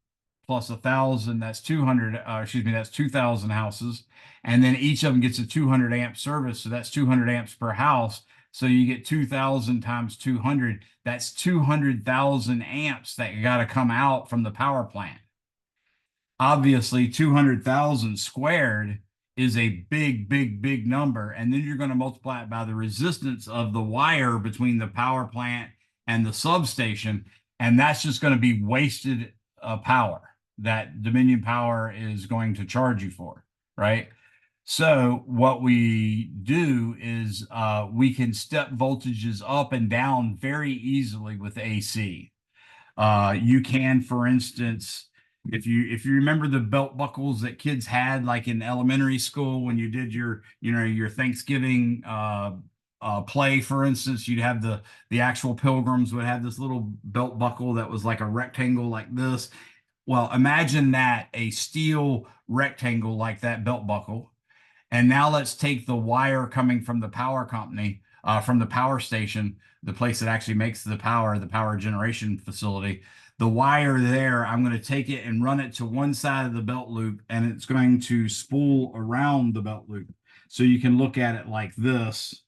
Speaker 1: plus 1,000, that's 200, excuse me, that's 2,000 houses. And then each of them gets a 200 amp service. So that's 200 amps per house. So you get 2,000 times 200. That's 200,000 amps that got to come out from the power plant. Obviously, 200,000 squared is a big, big, big number. And then you're going to multiply it by the resistance of the wire between the power plant and the substation. And that's just going to be wasted power that Dominion Power is going to charge you for, right? So what we do is we can step voltages up and down very easily with AC. You can, for instance, if you remember the belt buckles that kids had like in elementary school when you did your Thanksgiving play, for instance, you'd have the actual pilgrims would have this little belt buckle that was like a rectangle like this. Well, imagine that, a steel rectangle like that belt buckle. And now let's take the wire coming from the power company, from the power station, the place that actually makes the power generation facility. The wire there, I'm going to take it and run it to one side of the belt loop, and it's going to spool around the belt loop. So you can look at it like this.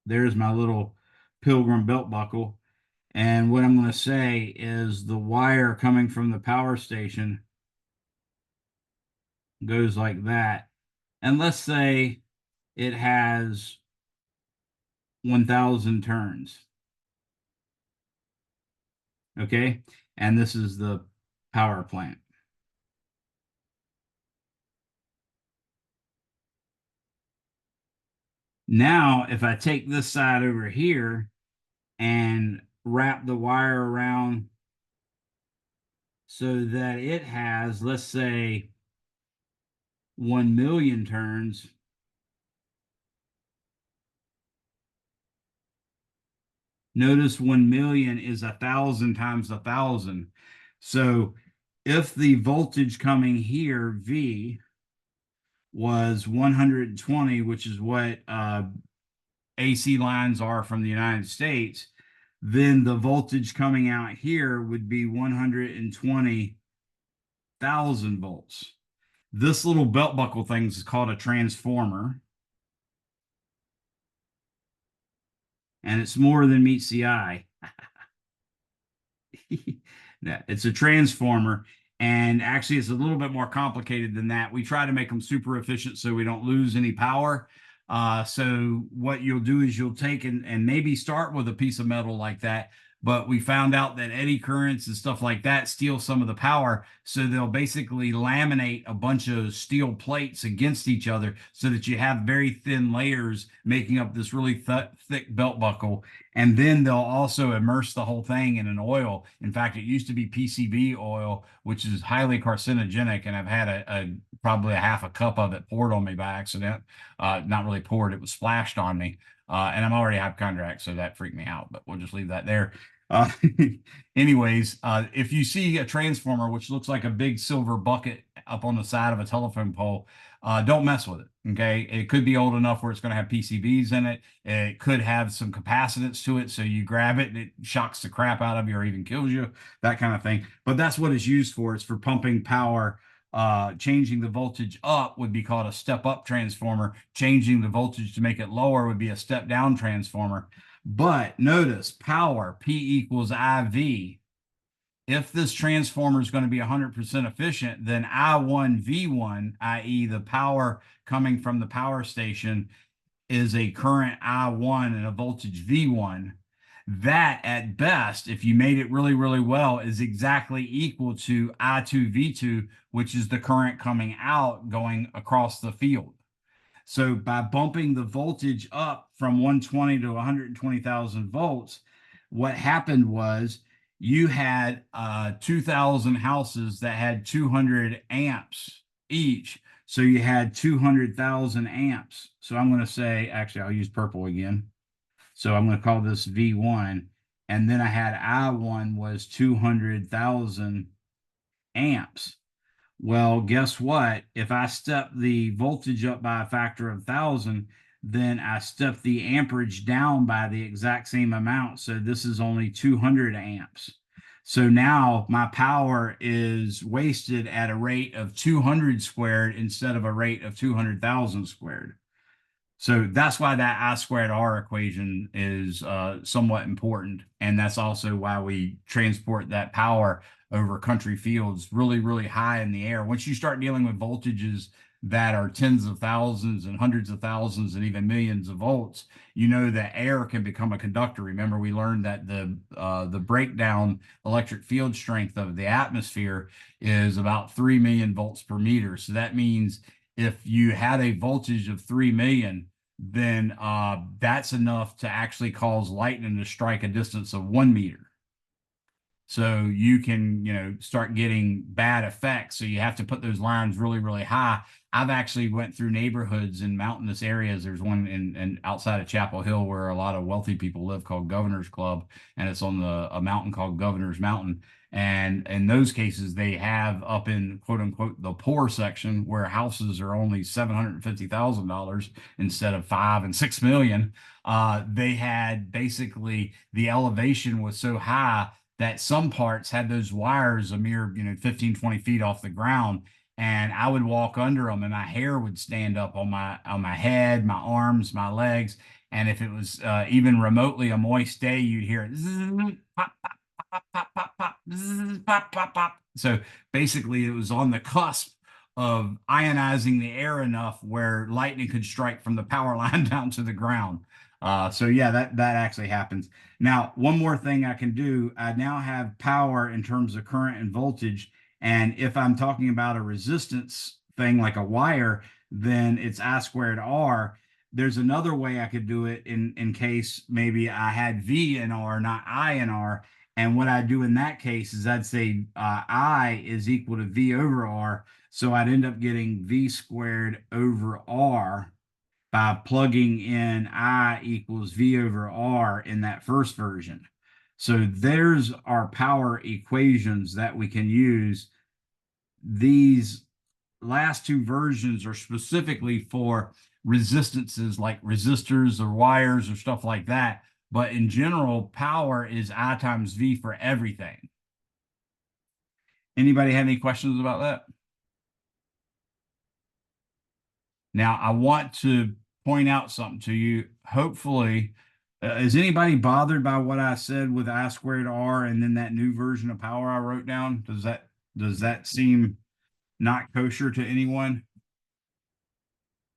Speaker 1: There's my little pilgrim belt buckle. And what I'm going to say is the wire coming from the power station goes like that. And let's say it has 1,000 turns. Okay. And this is the power plant. Now, if I take this side over here and wrap the wire around so that it has, let's say, 1 million turns, notice 1 million is 1,000 times 1,000. So if the voltage coming here, V, was 120, which is what AC lines are from the United States, then the voltage coming out here would be 120,000 volts. This little belt buckle thing is called a transformer, and it's more than meets the eye. It's a transformer, and actually it's a little bit more complicated than that. We try to make them super efficient so we don't lose any power. So what you'll do is you'll take and maybe start with a piece of metal like that, but we found out that eddy currents and stuff like that steal some of the power. So they'll basically laminate a bunch of steel plates against each other so that you have very thin layers making up this really thick belt buckle. And then they'll also immerse the whole thing in an oil. In fact, it used to be PCB oil, which is highly carcinogenic. And I've had probably a half a cup of it poured on me by accident. Not really poured, it was splashed on me. And I'm already hypochondriac, so that freaked me out, but we'll just leave that there. Uh, anyways, if you see a transformer, which looks like a big silver bucket up on the side of a telephone pole, don't mess with it. Okay. It could be old enough where it's going to have PCBs in it. It could have some capacitance to it. So you grab it and it shocks the crap out of you or even kills you, that kind of thing. But that's what it's used for. It's for pumping power. Changing the voltage up would be called a step up transformer. Changing the voltage to make it lower would be a step down transformer. But notice power, P equals IV. If this transformer is going to be 100% efficient, then I1 V1, i.e. the power coming from the power station, is a current I1 and a voltage V1. That at best, if you made it really, really well, is exactly equal to I2 V2, which is the current coming out going across the field. So by bumping the voltage up from 120 to 120,000 volts, what happened was you had 2,000 houses that had 200 amps each. So you had 200,000 amps. So I'm going to say, actually, I'll use purple again. So I'm going to call this V1. And then I had I1 was 200,000 amps. Well, guess what? If I step the voltage up by a factor of 1,000, then I step the amperage down by the exact same amount. So this is only 200 amps. So now my power is wasted at a rate of 200 squared instead of a rate of 200,000 squared. So that's why that I squared R equation is somewhat important. And that's also why we transport that power over country fields really, really high in the air. Once you start dealing with voltages that are tens of thousands and hundreds of thousands and even millions of volts, you know that air can become a conductor. Remember, we learned that the breakdown electric field strength of the atmosphere is about 3 million volts per meter. So that means if you had a voltage of 3 million, then that's enough to actually cause lightning to strike a distance of 1 meter. So you can, start getting bad effects. So you have to put those lines really, really high. I've actually went through neighborhoods in mountainous areas. There's one in outside of Chapel Hill where a lot of wealthy people live called Governor's Club, and it's on a mountain called Governor's Mountain. And in those cases, they have up in quote unquote the poor section where houses are only $750,000 instead of 5 and 6 million. They had basically the elevation was so high that some parts had those wires a mere 15, 20 feet off the ground, and I would walk under them and my hair would stand up on my head, my arms, my legs. And if it was even remotely a moist day, you'd hear it zzz, pop, pop, pop, pop, pop, pop, zzz, pop, pop, pop. So basically it was on the cusp of ionizing the air enough where lightning could strike from the power line down to the ground. So yeah, that actually happens. Now, one more thing I can do, I now have power in terms of current and voltage. And if I'm talking about a resistance thing like a wire, then it's I squared R. There's another way I could do it in case maybe I had V in R, not I in R. And what I do in that case is I'd say I is equal to V over R. So I'd end up getting V squared over R by plugging in I equals V over R in that first version. So there's our power equations that we can use. These last two versions are specifically for resistances like resistors or wires or stuff like that. But in general, power is I times V for everything. Anybody have any questions about that? Now, I want to point out something to you. Hopefully, is anybody bothered by what I said with I squared R and then that new version of power I wrote down? Does that seem not kosher to anyone?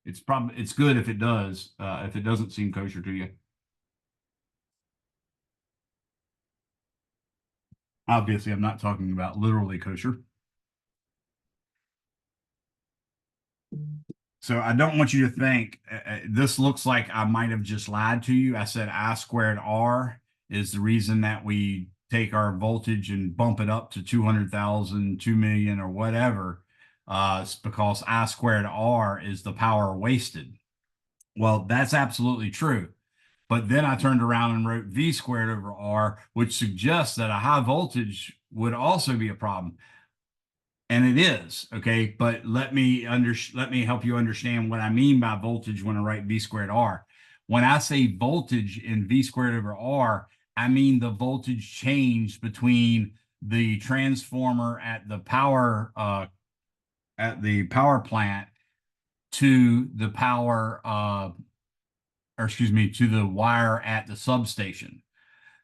Speaker 1: It's good if it does, if it doesn't seem kosher to you. Obviously, I'm not talking about literally kosher. So I don't want you to think this looks like I might have just lied to you. I said I squared R is the reason that we take our voltage and bump it up to 200,000, 2 million, or whatever. It's because I squared R is the power wasted. Well, that's absolutely true. But then I turned around and wrote V squared over R, which suggests that a high voltage would also be a problem. And it is, okay, but let me help you understand what I mean by voltage when I write V squared R. When I say voltage in V squared over R, I mean the voltage change between the transformer at the power plant to the power or excuse me, to the wire at the substation.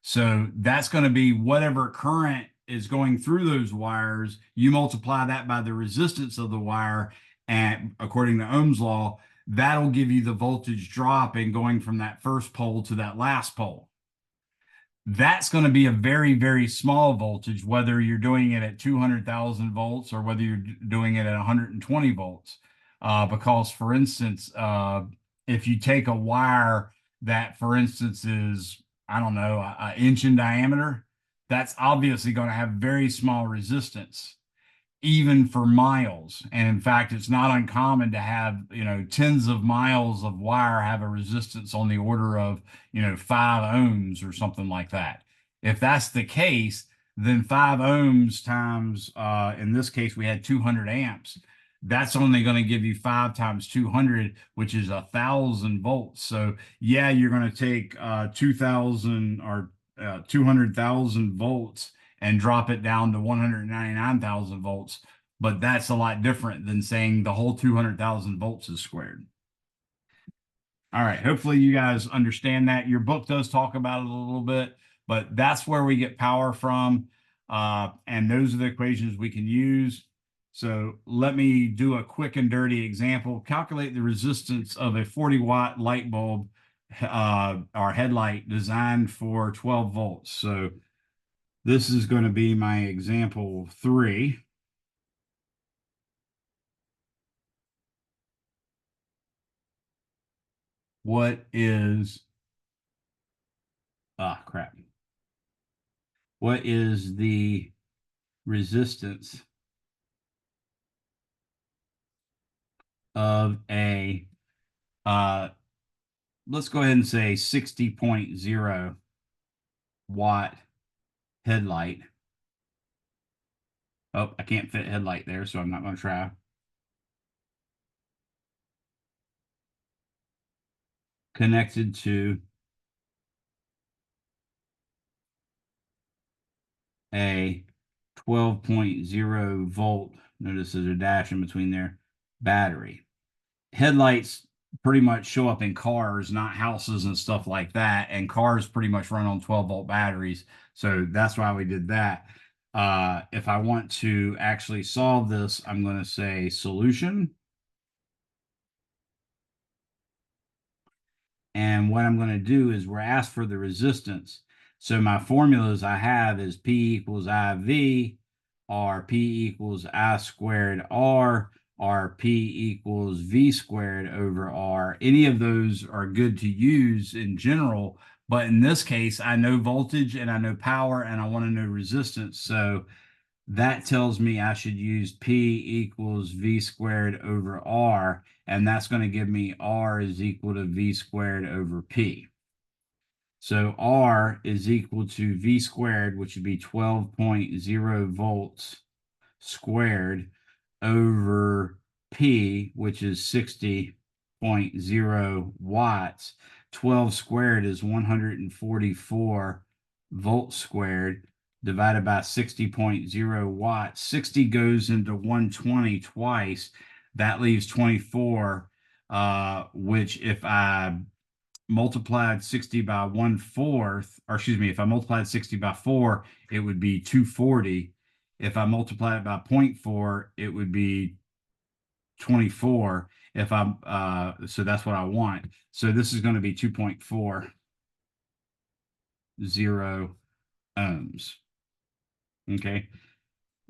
Speaker 1: So that's going to be whatever current is going through those wires. You multiply that by the resistance of the wire, and according to Ohm's law, that'll give you the voltage drop in going from that first pole to that last pole. That's going to be a very, very small voltage, whether you're doing it at 200,000 volts or whether you're doing it at 120 volts. Because, for instance, if you take a wire that, for instance, is, I don't know, an inch in diameter, that's obviously going to have very small resistance, even for miles. And in fact, it's not uncommon to have, tens of miles of wire have a resistance on the order of, 5 ohms or something like that. If that's the case, then 5 ohms times, in this case, we had 200 amps. That's only going to give you 5 times 200, which is 1,000 volts. So yeah, you're going to take 2,000 or 200,000 volts and drop it down to 199,000 volts. But that's a lot different than saying the whole 200,000 volts is squared. All right. Hopefully you guys understand that. Your book does talk about it a little bit, but that's where we get power from. And those are the equations we can use. So let me do a quick and dirty example. Calculate the resistance of a 40-watt light bulb or headlight designed for 12 volts. So this is going to be my example 3. What is, crap. What is the resistance of a, let's go ahead and say 60.0 watt headlight? Oh, I can't fit headlight there, so I'm not going to try. Connected to a 12.0 volt, notice there's a dash in between there, battery. Headlights pretty much show up in cars, not houses and stuff like that. And cars pretty much run on 12-volt batteries. So that's why we did that. If I want to actually solve this, I'm going to say solution. And what I'm going to do is we're asked for the resistance. So my formulas I have is P equals IV, or P equals I squared R, or P equals V squared over R. Any of those are good to use in general, but in this case, I know voltage and I know power and I want to know resistance. So that tells me I should use P equals V squared over R, and that's going to give me R is equal to V squared over P. So R is equal to V squared, which would be 12.0 volts squared over P, which is 60.0 watts. 12 squared is 144 volts squared divided by 60.0 watts. 60 goes into 120 twice. That leaves 24, which if I multiplied 60 by 1/4, or excuse me, if I multiplied 60 by 4, it would be 240. If I multiply it by 0.4, it would be 24. If I'm so that's what I want. So this is going to be 2.40 ohms. Okay.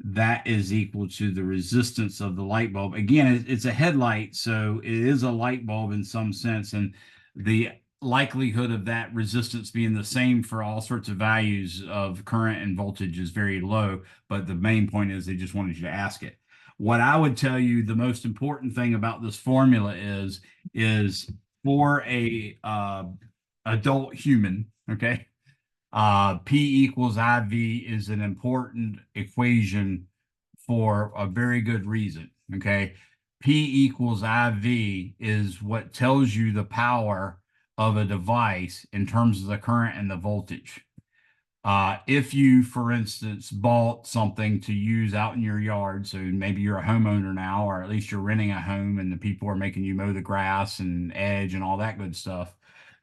Speaker 1: That is equal to the resistance of the light bulb. Again, it's a headlight, so it is a light bulb in some sense, and the likelihood of that resistance being the same for all sorts of values of current and voltage is very low, but the main point is they just wanted you to ask it. What I would tell you the most important thing about this formula is for a adult human, okay? P equals IV is an important equation for a very good reason. Okay. P equals IV is what tells you the power of a device in terms of the current and the voltage. If you, for instance, bought something to use out in your yard, so maybe you're a homeowner now, or at least you're renting a home and the people are making you mow the grass and edge and all that good stuff,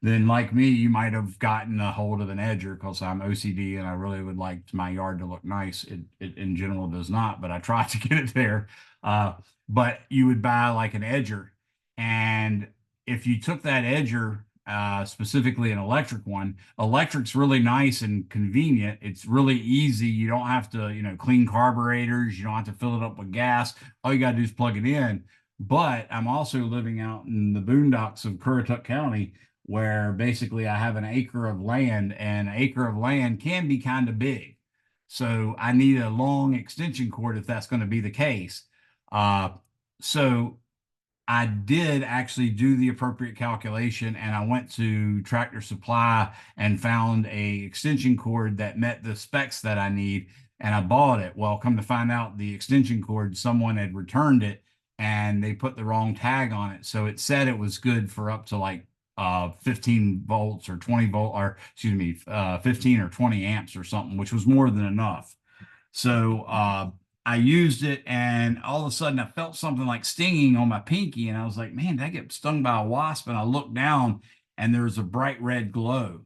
Speaker 1: then like me, you might have gotten a hold of an edger because I'm OCD and I really would like my yard to look nice. It in general does not, but I try to get it there. But you would buy like an edger, and if you took that edger, specifically an electric one, electric's really nice and convenient. It's really easy. You don't have to, clean carburetors. You don't have to fill it up with gas. All you got to do is plug it in. But I'm also living out in the boondocks of Currituck County, where basically I have an acre of land, and an acre of land can be kind of big. So I need a long extension cord if that's going to be the case. So I did actually do the appropriate calculation, and I went to Tractor Supply and found a extension cord that met the specs that I need, and I bought it. Well, come to find out, the extension cord, someone had returned it and they put the wrong tag on it. So it said it was good for up to like 15 volts or 20 volt, or excuse me, 15 or 20 amps or something, which was more than enough. So I used it, and all of a sudden I felt something like stinging on my pinky, and I was like, man, did I get stung by a wasp? And I looked down and there was a bright red glow.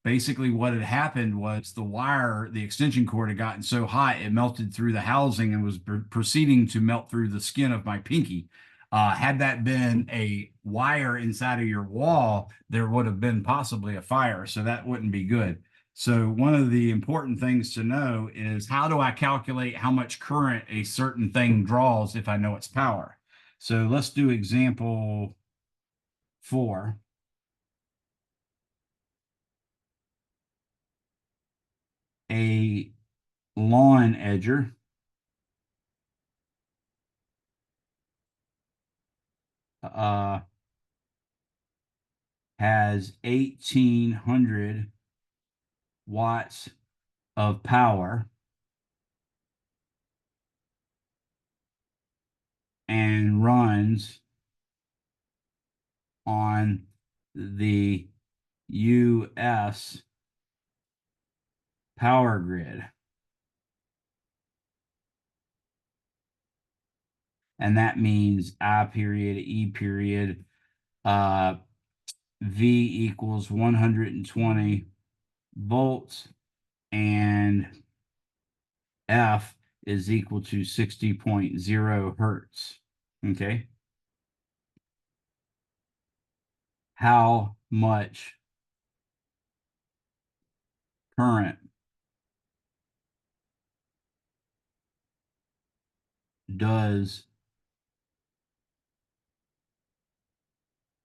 Speaker 1: Basically what had happened was the wire, the extension cord, had gotten so hot it melted through the housing and was proceeding to melt through the skin of my pinky. Had that been a wire inside of your wall, there would have been possibly a fire, so that wouldn't be good. So one of the important things to know is, how do I calculate how much current a certain thing draws if I know its power? So let's do example 4. A lawn edger has 1800 watts of power and runs on the US power grid. And that means I period, E period, V equals 120 volts, and F is equal to 60.0 hertz. Okay. How much current does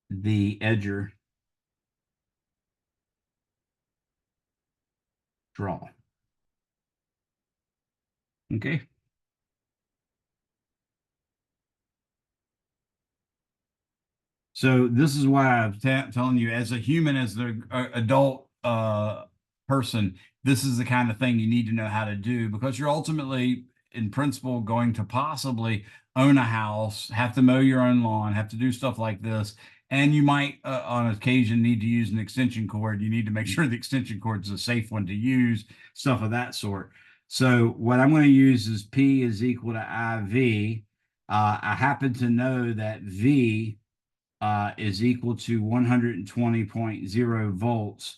Speaker 1: the edger draw? Okay. So this is why I'm telling you, as a human, as the adult person, this is the kind of thing you need to know how to do, because you're ultimately, in principle going to possibly own a house, have to mow your own lawn, have to do stuff like this. And you might, on occasion, need to use an extension cord. You need to make sure the extension cord is a safe one to use, stuff of that sort. So what I'm going to use is P is equal to IV. I happen to know that V is equal to 120.0 volts.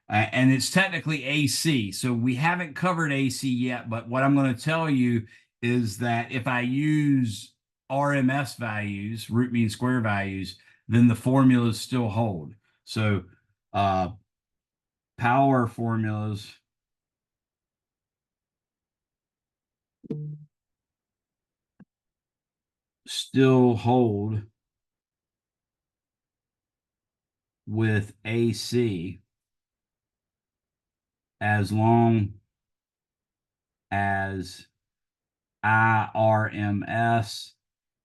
Speaker 1: And it's technically AC. So we haven't covered AC yet, but what I'm going to tell you is that if I use RMS values, root mean square values, then the formulas still hold. So power formulas still hold with AC as long as IRMS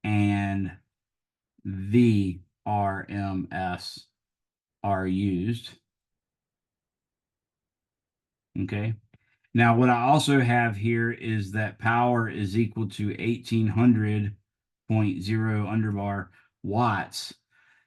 Speaker 1: and VRMS are used. Okay. Now, what I also have here is that power is equal to 1800.0 underbar watts.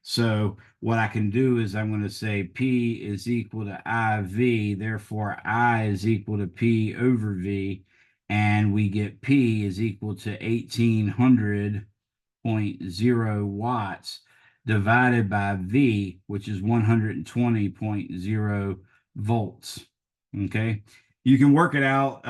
Speaker 1: So what I can do is I'm going to say P is equal to IV, therefore I is equal to P over V, and we get P is equal to 1800.0 watts divided by V, which is 120.0 volts. Okay. You can work it out.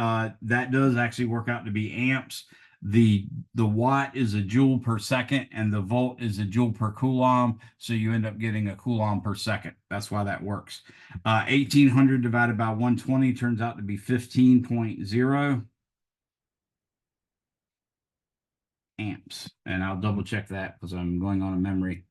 Speaker 1: That does actually work out to be amps. The watt is a joule per second and the volt is a joule per coulomb. So you end up getting a coulomb per second. That's why that works. 1800 divided by 120 turns out to be 15.0 amps. And I'll double check that because I'm going on a memory.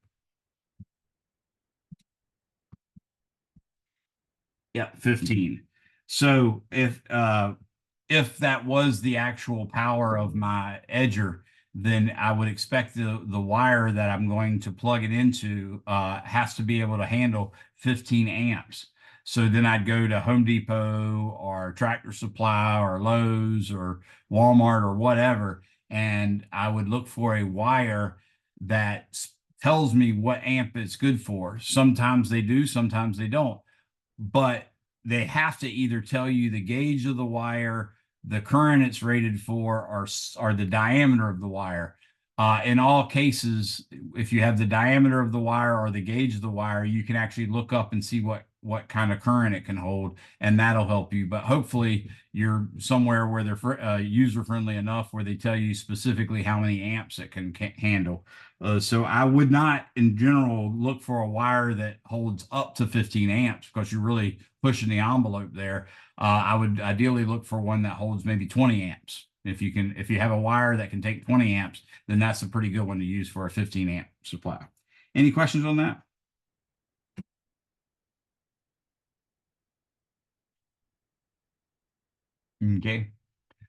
Speaker 1: Yep, 15. So if that was the actual power of my edger, then I would expect the wire that I'm going to plug it into has to be able to handle 15 amps. So then I'd go to Home Depot or Tractor Supply or Lowe's or Walmart or whatever, and I would look for a wire that tells me what amp it's good for. Sometimes they do, sometimes they don't, but they have to either tell you the gauge of the wire, the current it's rated for, or the diameter of the wire. In all cases, if you have the diameter of the wire or the gauge of the wire, you can actually look up and see what kind of current it can hold, and that'll help you. But hopefully you're somewhere where they're user friendly enough where they tell you specifically how many amps it can handle. So I would not, in general, look for a wire that holds up to 15 amps because you're really pushing the envelope there. I would ideally look for one that holds maybe 20 amps. If you have a wire that can take 20 amps, then that's a pretty good one to use for a 15 amp supply. Any questions on that? Okay.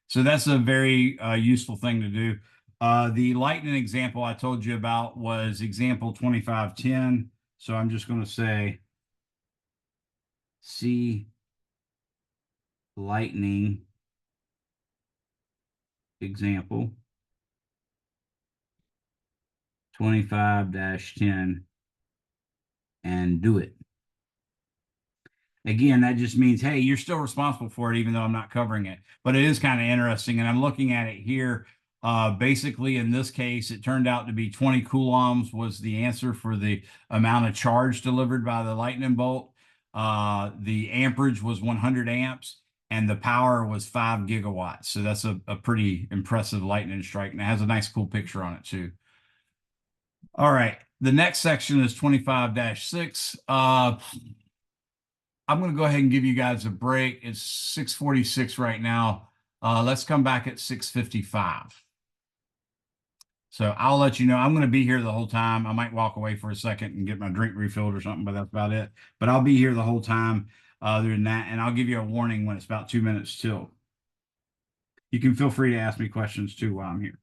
Speaker 1: So that's a very useful thing to do. The lightning example I told you about was example 2510. So I'm just going to say C lightning example 25-10 and do it. Again, that just means, hey, you're still responsible for it, even though I'm not covering it. But it is kind of interesting. And I'm looking at it here. Basically, in this case, it turned out to be 20 coulombs was the answer for the amount of charge delivered by the lightning bolt. The amperage was 100 amps and the power was 5 gigawatts. So that's a pretty impressive lightning strike. And it has a nice, cool picture on it, too. All right. The next section is 25-6. I'm going to go ahead and give you guys a break. It's 6:46 right now. Let's come back at 6:55. So I'll let you know. I'm going to be here the whole time. I might walk away for a second and get my drink refilled or something, but that's about it. But I'll be here the whole time other than that. And I'll give you a warning when it's about 2 minutes till. You can feel free to ask me questions too while I'm here.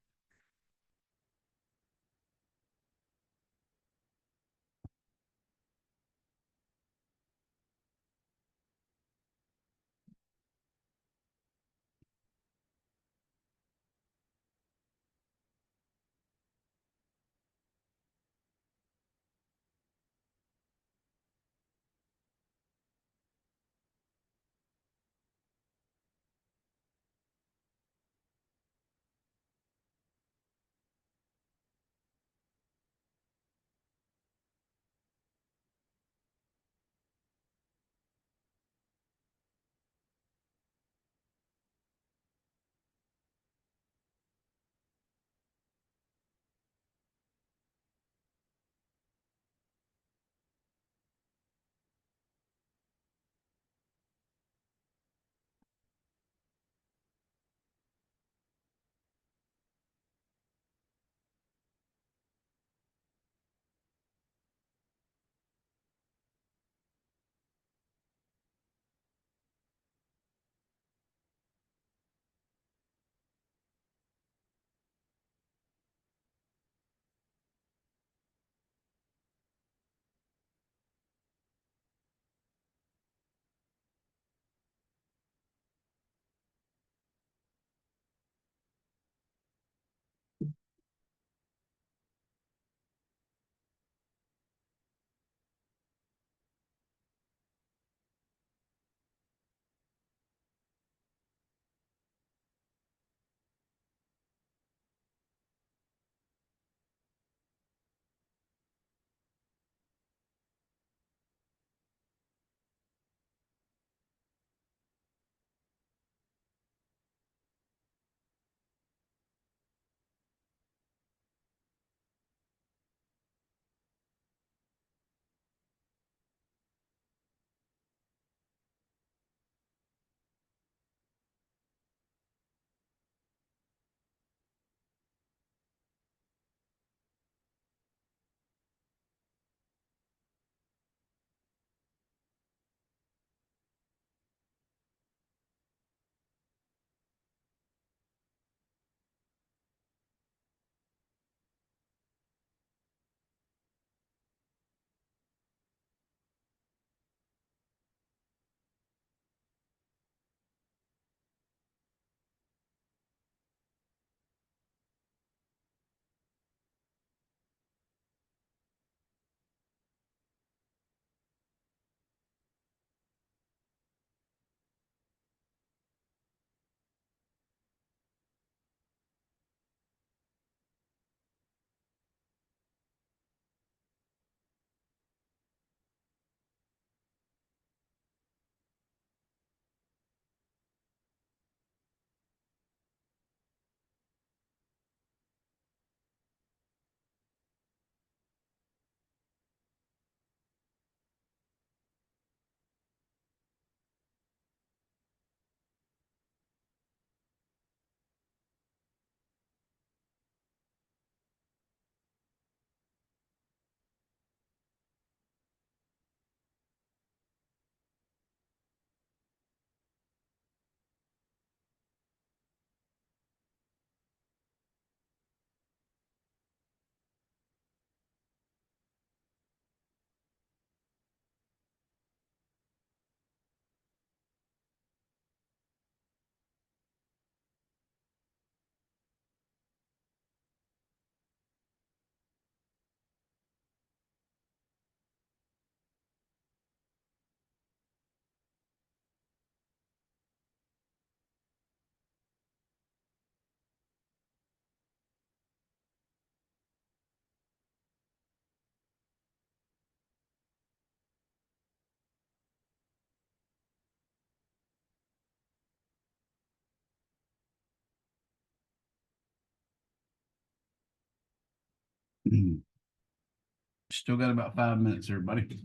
Speaker 1: Still got about 5 minutes, everybody.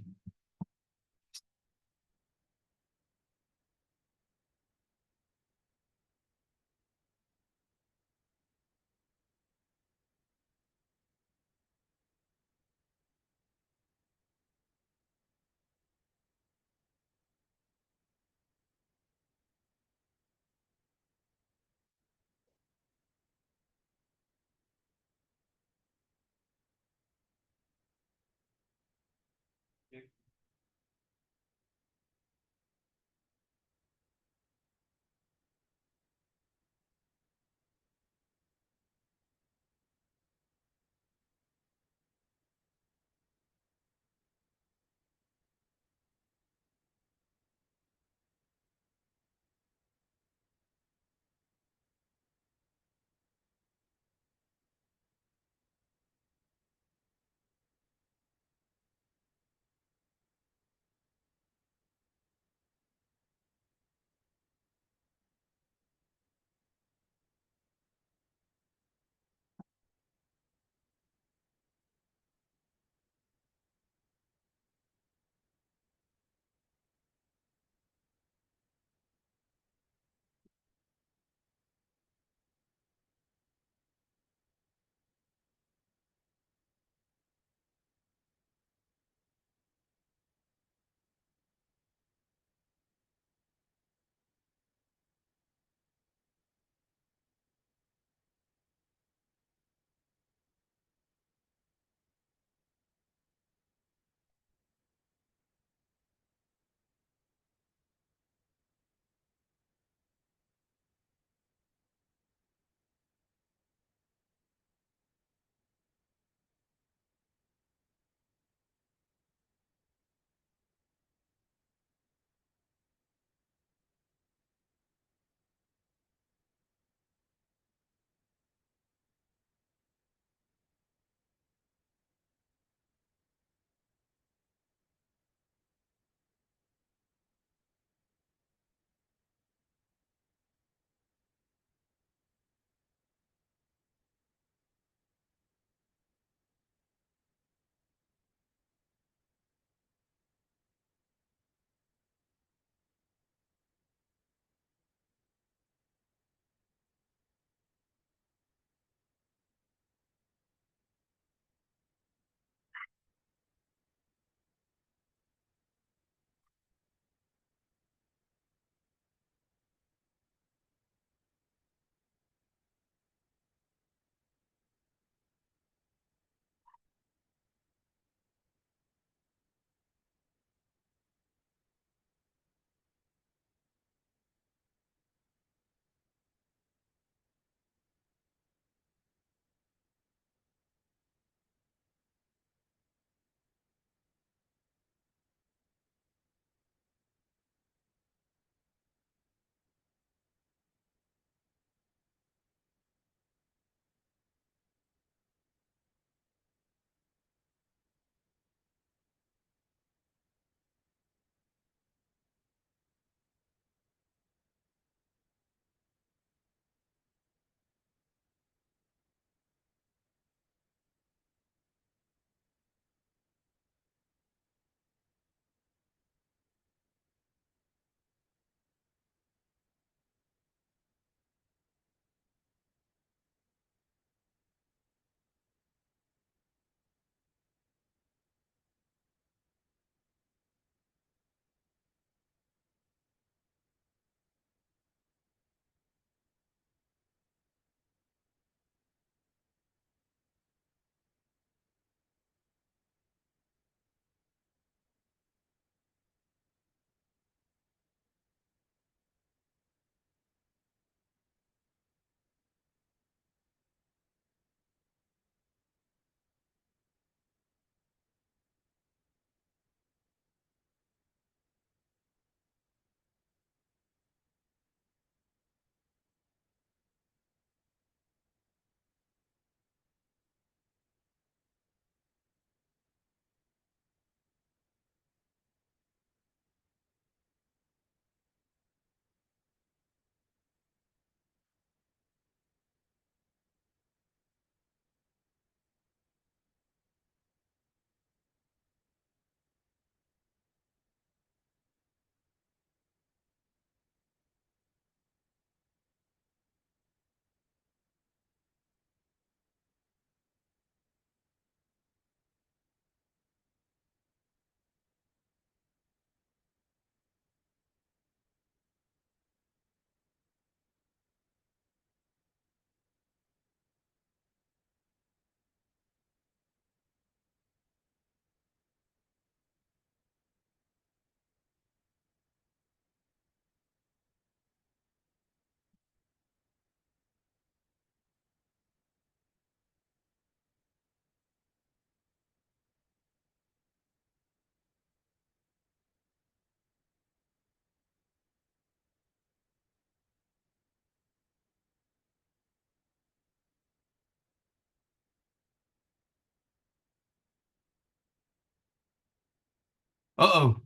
Speaker 1: Uh-oh.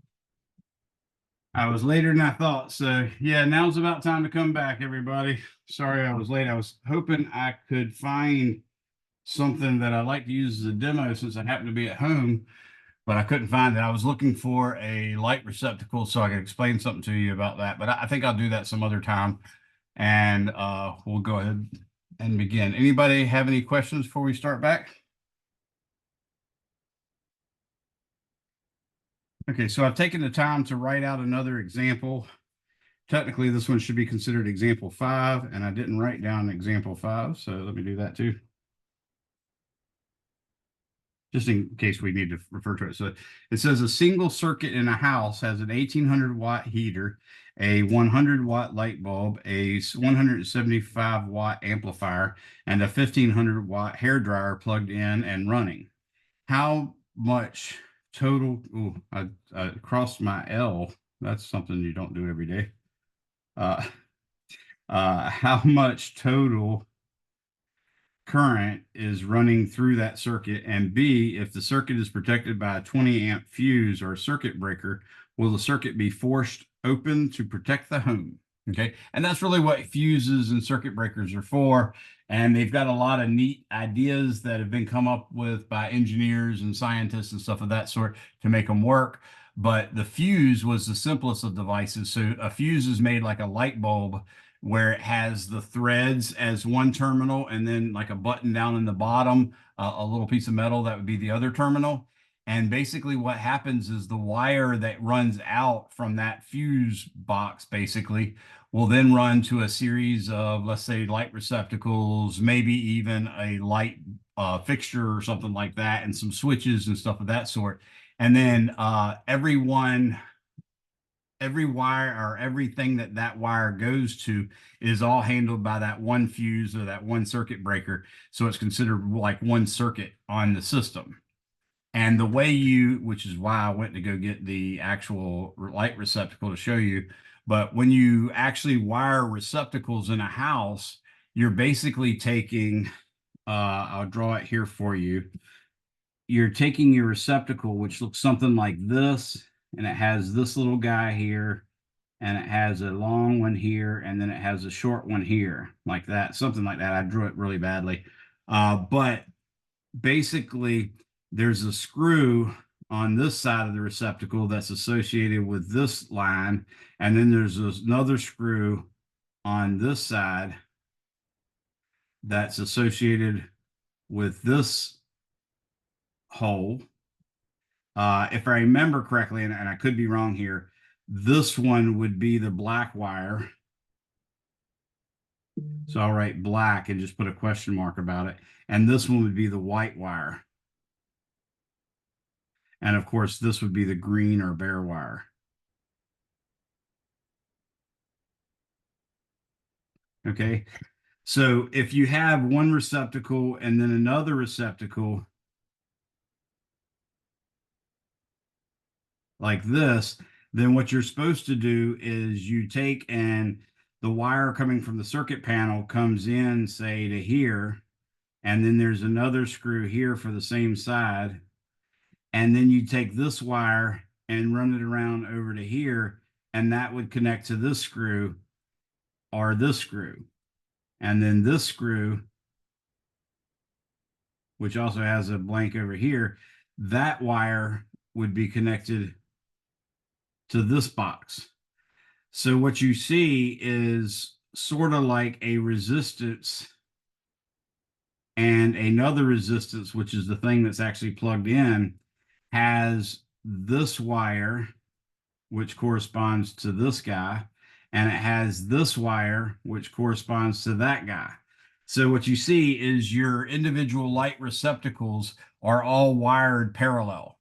Speaker 1: I was later than I thought. So yeah, now's about time to come back, everybody. Sorry I was late. I was hoping I could find something that I like to use as a demo since I happen to be at home, but I couldn't find it. I was looking for a light receptacle so I could explain something to you about that, but I think I'll do that some other time. And we'll go ahead and begin. Anybody have any questions before we start back? Okay, so I've taken the time to write out another example. Technically, this one should be considered example 5, and I didn't write down example 5, so let me do that too. Just in case we need to refer to it. So it says a single circuit in a house has an 1800-watt heater, a 100-watt light bulb, a 175-watt amplifier, and a 1500-watt hair dryer plugged in and running. How much total? Oh, I crossed my L. That's something you don't do every day. How much total current is running through that circuit? And B, if the circuit is protected by a 20 amp fuse or circuit breaker, will the circuit be forced open to protect the home? Okay, and that's really what fuses and circuit breakers are for. And they've got a lot of neat ideas that have been come up with by engineers and scientists and stuff of that sort to make them work. But the fuse was the simplest of devices. So a fuse is made like a light bulb, where it has the threads as one terminal and then like a button down in the bottom, a little piece of metal that would be the other terminal. And basically what happens is the wire that runs out from that fuse box basically will then run to a series of, let's say, light receptacles, maybe even a light fixture or something like that, and some switches and stuff of that sort. And then every wire or everything that wire goes to is all handled by that one fuse or that one circuit breaker. So it's considered like one circuit on the system. And the way which is why I went to go get the actual light receptacle to show you. But when you actually wire receptacles in a house, you're basically taking, I'll draw it here for you. You're taking your receptacle, which looks something like this, and it has this little guy here, and it has a long one here, and then it has a short one here, like that, something like that. I drew it really badly. But basically, there's a screw on this side of the receptacle that's associated with this line, and then there's another screw on this side that's associated with this hole. If I remember correctly, and I could be wrong here, this one would be the black wire. So I'll write black and just put a question mark about it. And this one would be the white wire. And of course, this would be the green or bare wire. Okay. So if you have one receptacle and then another receptacle like this, then what you're supposed to do is you take and the wire coming from the circuit panel comes in, say, to here, and then there's another screw here for the same side. And then you take this wire and run it around over to here, and that would connect to this screw or this screw. And then this screw, which also has a blank over here, that wire would be connected to this box. So what you see is sort of like a resistance and another resistance, which is the thing that's actually plugged in, has this wire, which corresponds to this guy, and it has this wire, which corresponds to that guy. So what you see is your individual light receptacles are all wired parallel.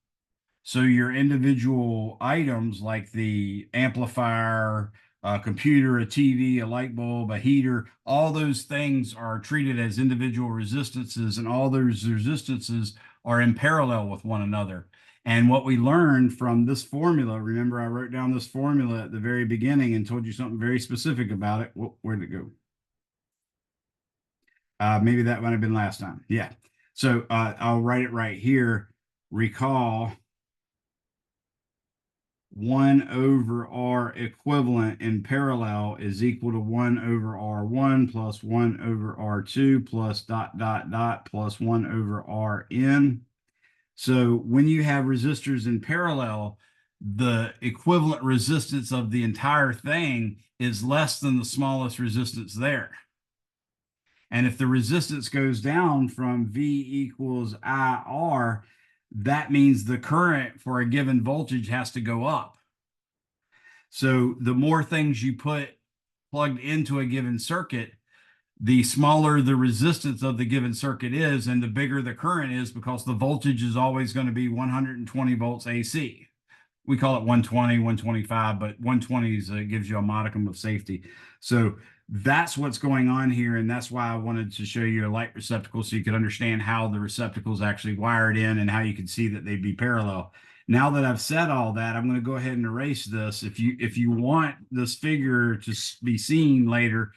Speaker 1: So your individual items like the amplifier, a computer, a TV, a light bulb, a heater, all those things are treated as individual resistances, and all those resistances are in parallel with one another. And what we learned from this formula, remember I wrote down this formula at the very beginning and told you something very specific about it. Where'd it go? Maybe that might have been last time. Yeah. So I'll write it right here. Recall 1 over R equivalent in parallel is equal to 1 over R1 plus 1 over R2 plus dot, dot, dot plus 1 over Rn. So when you have resistors in parallel, the equivalent resistance of the entire thing is less than the smallest resistance there. And if the resistance goes down from V equals IR, that means the current for a given voltage has to go up. So the more things you put plugged into a given circuit, the smaller the resistance of the given circuit is, and the bigger the current is, because the voltage is always going to be 120 volts AC. We call it 120, 125, but 120 gives you a modicum of safety. So that's what's going on here, and that's why I wanted to show you a light receptacle so you could understand how the receptacle is actually wired in and how you can see that they'd be parallel. Now that I've said all that, I'm going to go ahead and erase this. If you want this figure to be seen later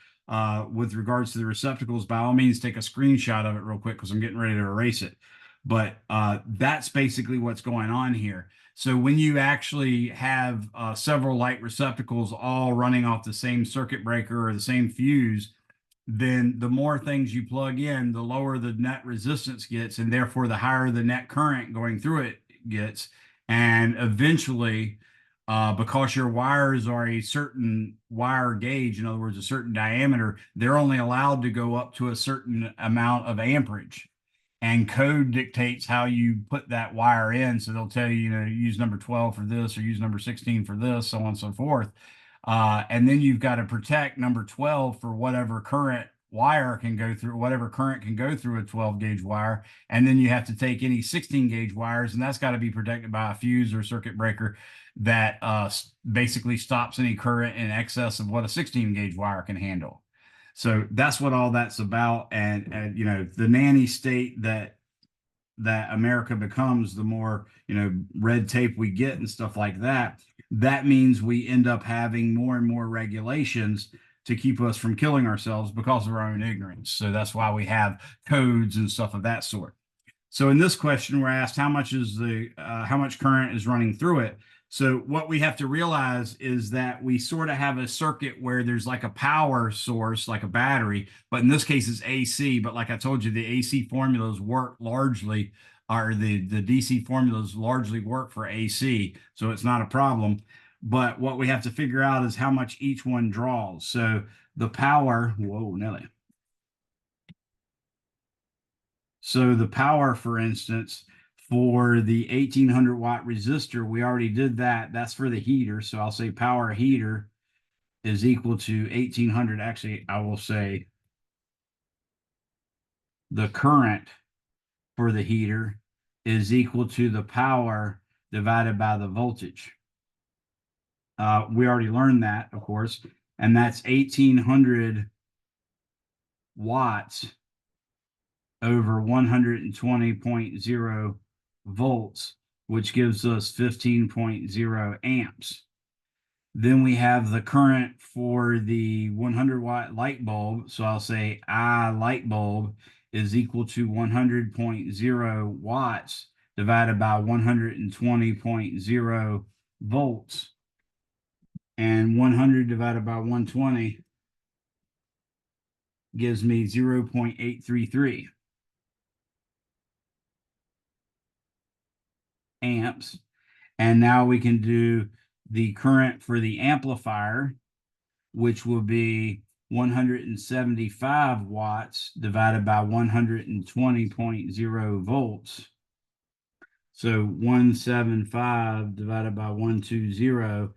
Speaker 1: with regards to the receptacles, by all means, take a screenshot of it real quick because I'm getting ready to erase it. But that's basically what's going on here. So when you actually have several light receptacles all running off the same circuit breaker or the same fuse, then the more things you plug in, the lower the net resistance gets, and therefore the higher the net current going through it gets. And eventually, because your wires are a certain wire gauge, in other words, a certain diameter, they're only allowed to go up to a certain amount of amperage. And code dictates how you put that wire in. So they'll tell you, use number 12 for this or use number 16 for this, so on and so forth. And then you've got to protect number 12 for whatever current wire can go through, whatever current can go through a 12 gauge wire. And then you have to take any 16 gauge wires, and that's got to be protected by a fuse or circuit breaker that basically stops any current in excess of what a 16 gauge wire can handle. So that's what all that's about. And the nanny state that America becomes, the more, red tape we get and stuff like that, that means we end up having more and more regulations to keep us from killing ourselves because of our own ignorance. So that's why we have codes and stuff of that sort. So in this question, we're asked how much current is running through it. So what we have to realize is that we sort of have a circuit where there's like a power source, like a battery, but in this case it's AC. But like I told you, the AC formulas work largely, or the DC formulas largely work for AC, so it's not a problem. But what we have to figure out is how much each one draws. So the power, whoa, Nelly. So the power, for instance, for the 1800 watt resistor, we already did that. That's for the heater. So I'll say power heater is equal to 1800. Actually, I will say the current for the heater is equal to the power divided by the voltage. We already learned that, of course, and that's 1800 watts over 120.0 volts, which gives us 15.0 amps. Then we have the current for the 100 watt light bulb. So I'll say I light bulb is equal to 100.0 watts divided by 120.0 volts. And 100 divided by 120 gives me 0.833 amps. And now we can do the current for the amplifier, which will be 175 watts divided by 120.0 volts. So 175 divided by 120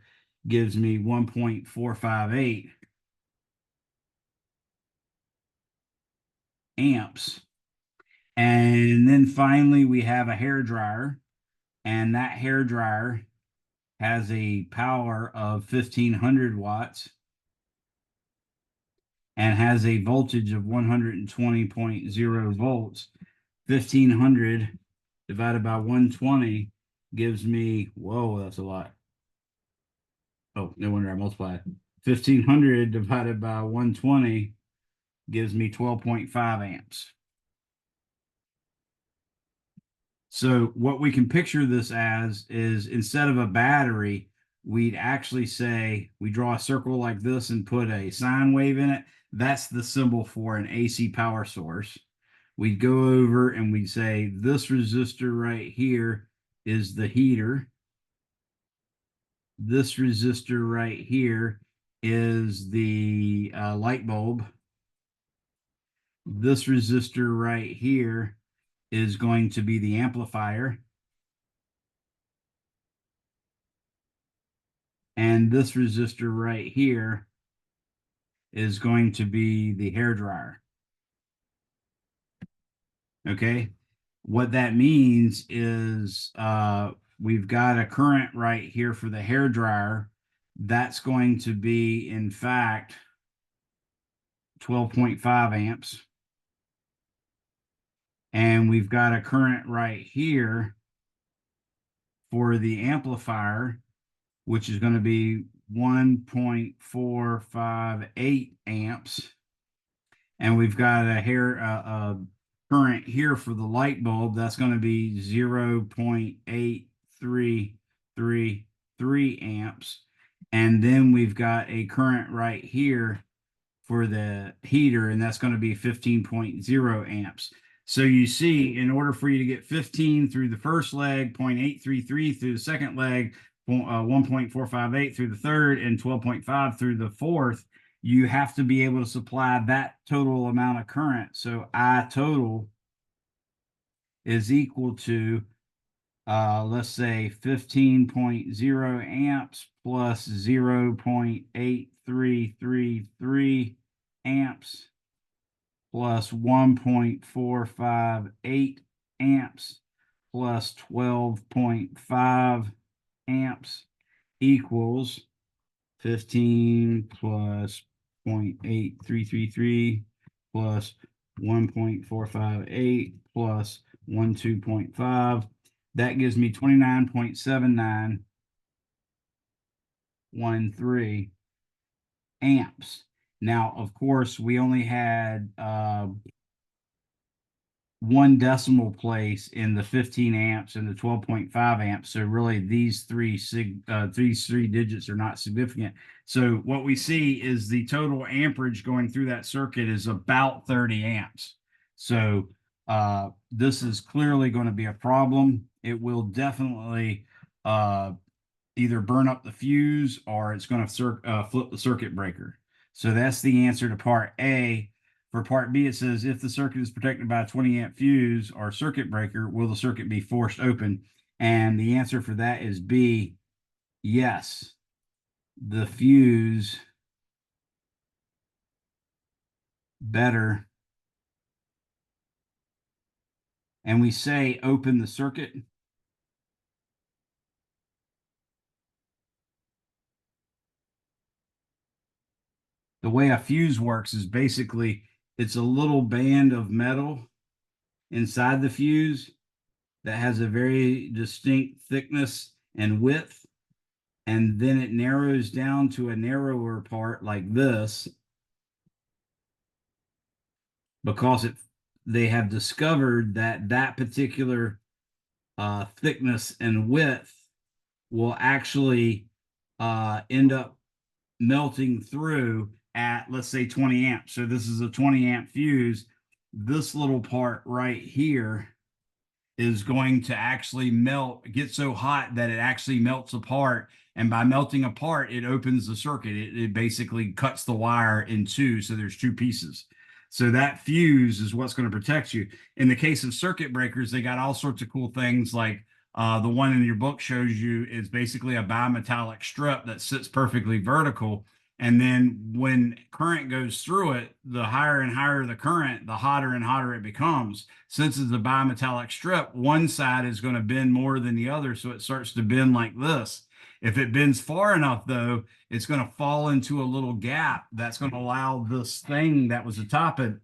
Speaker 1: gives me 1.458 amps. And then finally, we have a hair dryer, and that hair dryer has a power of 1500 watts and has a voltage of 120.0 volts. 1500 divided by 120 gives me, whoa, that's a lot. Oh, no wonder I multiplied. 1500 divided by 120 gives me 12.5 amps. So what we can picture this as is, instead of a battery, we'd actually say, we draw a circle like this and put a sine wave in it. That's the symbol for an AC power source. We'd go over and we'd say this resistor right here is the heater. This resistor right here is the light bulb. This resistor right here is going to be the amplifier. And this resistor right here is going to be the hair dryer. Okay. What that means is we've got a current right here for the hair dryer. That's going to be, in fact, 12.5 amps. And we've got a current right here for the amplifier, which is going to be 1.458 amps. And we've got a current here for the light bulb. That's going to be 0.8333 amps. And then we've got a current right here for the heater, and that's going to be 15.0 amps. So you see, in order for you to get 15 through the first leg, 0.833 through the second leg, 1.458 through the third, and 12.5 through the fourth, you have to be able to supply that total amount of current. So I total is equal to, let's say 15.0 amps plus 0.8333 amps plus 1.458 amps plus 12.5 amps equals 15 plus 0.8333 plus 1.458 plus 12.5. That gives me 29.7913 amps. Now, of course, we only had one decimal place in the 15 amps and the 12.5 amps. So really these three digits are not significant. So what we see is the total amperage going through that circuit is about 30 amps. So this is clearly going to be a problem. It will definitely either burn up the fuse or it's going to flip the circuit breaker. So that's the answer to part A. For part B, it says, if the circuit is protected by a 20 amp fuse or circuit breaker, will the circuit be forced open? And the answer for that is B, yes. The fuse better. And we say open the circuit. The way a fuse works is basically it's a little band of metal inside the fuse that has a very distinct thickness and width, and then it narrows down to a narrower part like this because they have discovered that that particular thickness and width will actually end up melting through at, let's say, 20 amps. So this is a 20 amp fuse. This little part right here is going to actually get so hot that it actually melts apart. And by melting apart, it opens the circuit. It basically cuts the wire in two. So there's two pieces. So that fuse is what's going to protect you. In the case of circuit breakers, they got all sorts of cool things like the one in your book shows you is basically a bimetallic strip that sits perfectly vertical. And then when current goes through it, the higher and higher the current, the hotter and hotter it becomes. Since it's a bimetallic strip, one side is going to bend more than the other. So it starts to bend like this. If it bends far enough, though, it's going to fall into a little gap that's going to allow this thing that was atop it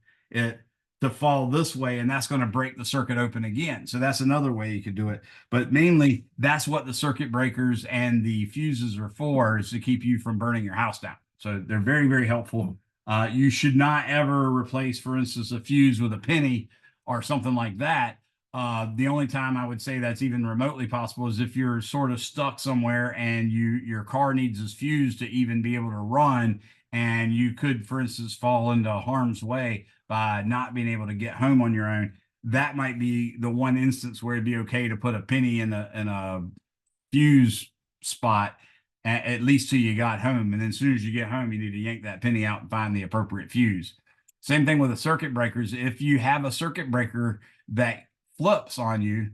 Speaker 1: to fall this way, and that's going to break the circuit open again. So that's another way you could do it. But mainly, that's what the circuit breakers and the fuses are for, is to keep you from burning your house down. So they're very, very helpful. You should not ever replace, for instance, a fuse with a penny or something like that. The only time I would say that's even remotely possible is if you're sort of stuck somewhere and your car needs this fuse to even be able to run, and you could, for instance, fall into harm's way by not being able to get home on your own. That might be the one instance where it'd be okay to put a penny in a fuse spot at least till you got home. And then as soon as you get home, you need to yank that penny out and find the appropriate fuse. Same thing with the circuit breakers. If you have a circuit breaker that flips on you,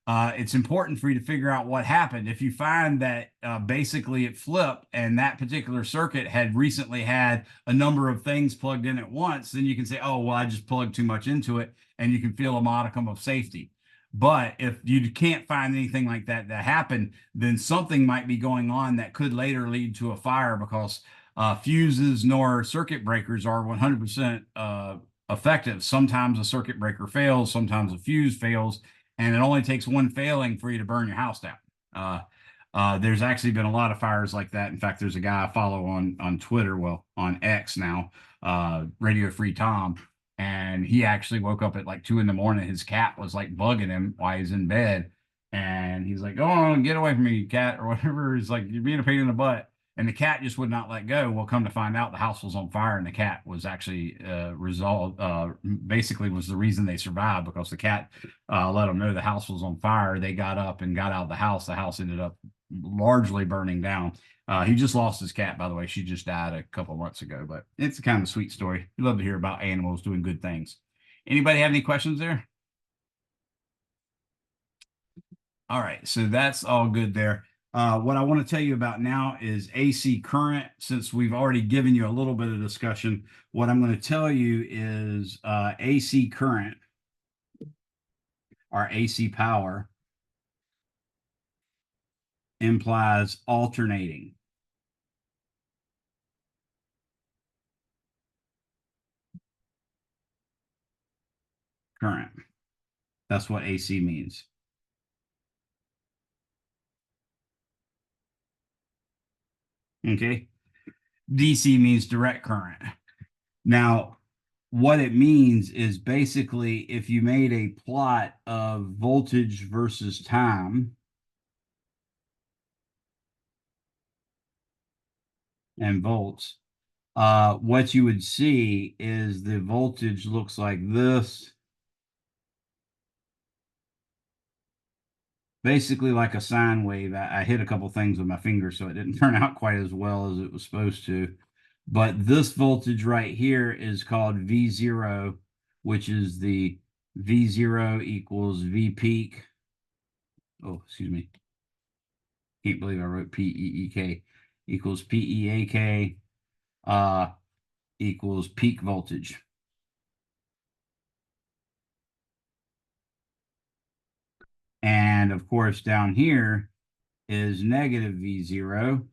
Speaker 1: it's important for you to figure out what happened. If you find that basically it flipped and that particular circuit had recently had a number of things plugged in at once, then you can say, oh, well, I just plugged too much into it, and you can feel a modicum of safety. But if you can't find anything like that happened, then something might be going on that could later lead to a fire, because fuses nor circuit breakers are 100% effective. Sometimes a circuit breaker fails, sometimes a fuse fails, and it only takes one failing for you to burn your house down. There's actually been a lot of fires like that. In fact, there's a guy I follow on Twitter, well, on X now, Radio Free Tom, and he actually woke up at like 2 a.m. His cat was like bugging him while he's in bed, and he's like, "Oh, get away from me, cat," or whatever. He's like, "You're being a pain in the butt." And the cat just would not let go. Well, come to find out, the house was on fire, and the cat was actually basically was the reason they survived, because the cat let them know the house was on fire. They got up and got out of the house. The house ended up largely burning down. He just lost his cat, by the way. She just died a couple of months ago, but it's a kind of sweet story. We love to hear about animals doing good things. Anybody have any questions there? All right, so that's all good there. What I want to tell you about now is AC current. Since we've already given you a little bit of discussion, what I'm going to tell you is AC current, or AC power, implies alternating. Current. That's what AC means. Okay. DC means direct current. Now, what it means is basically if you made a plot of voltage versus time and volts, what you would see is the voltage looks like this, basically like a sine wave. I hit a couple things with my finger, so it didn't turn out quite as well as it was supposed to. But this voltage right here is called V0, which is the V0 equals V peak. Oh, excuse me. Can't believe I wrote PEEK equals PEAK equals peak voltage. And of course, down here is negative V0.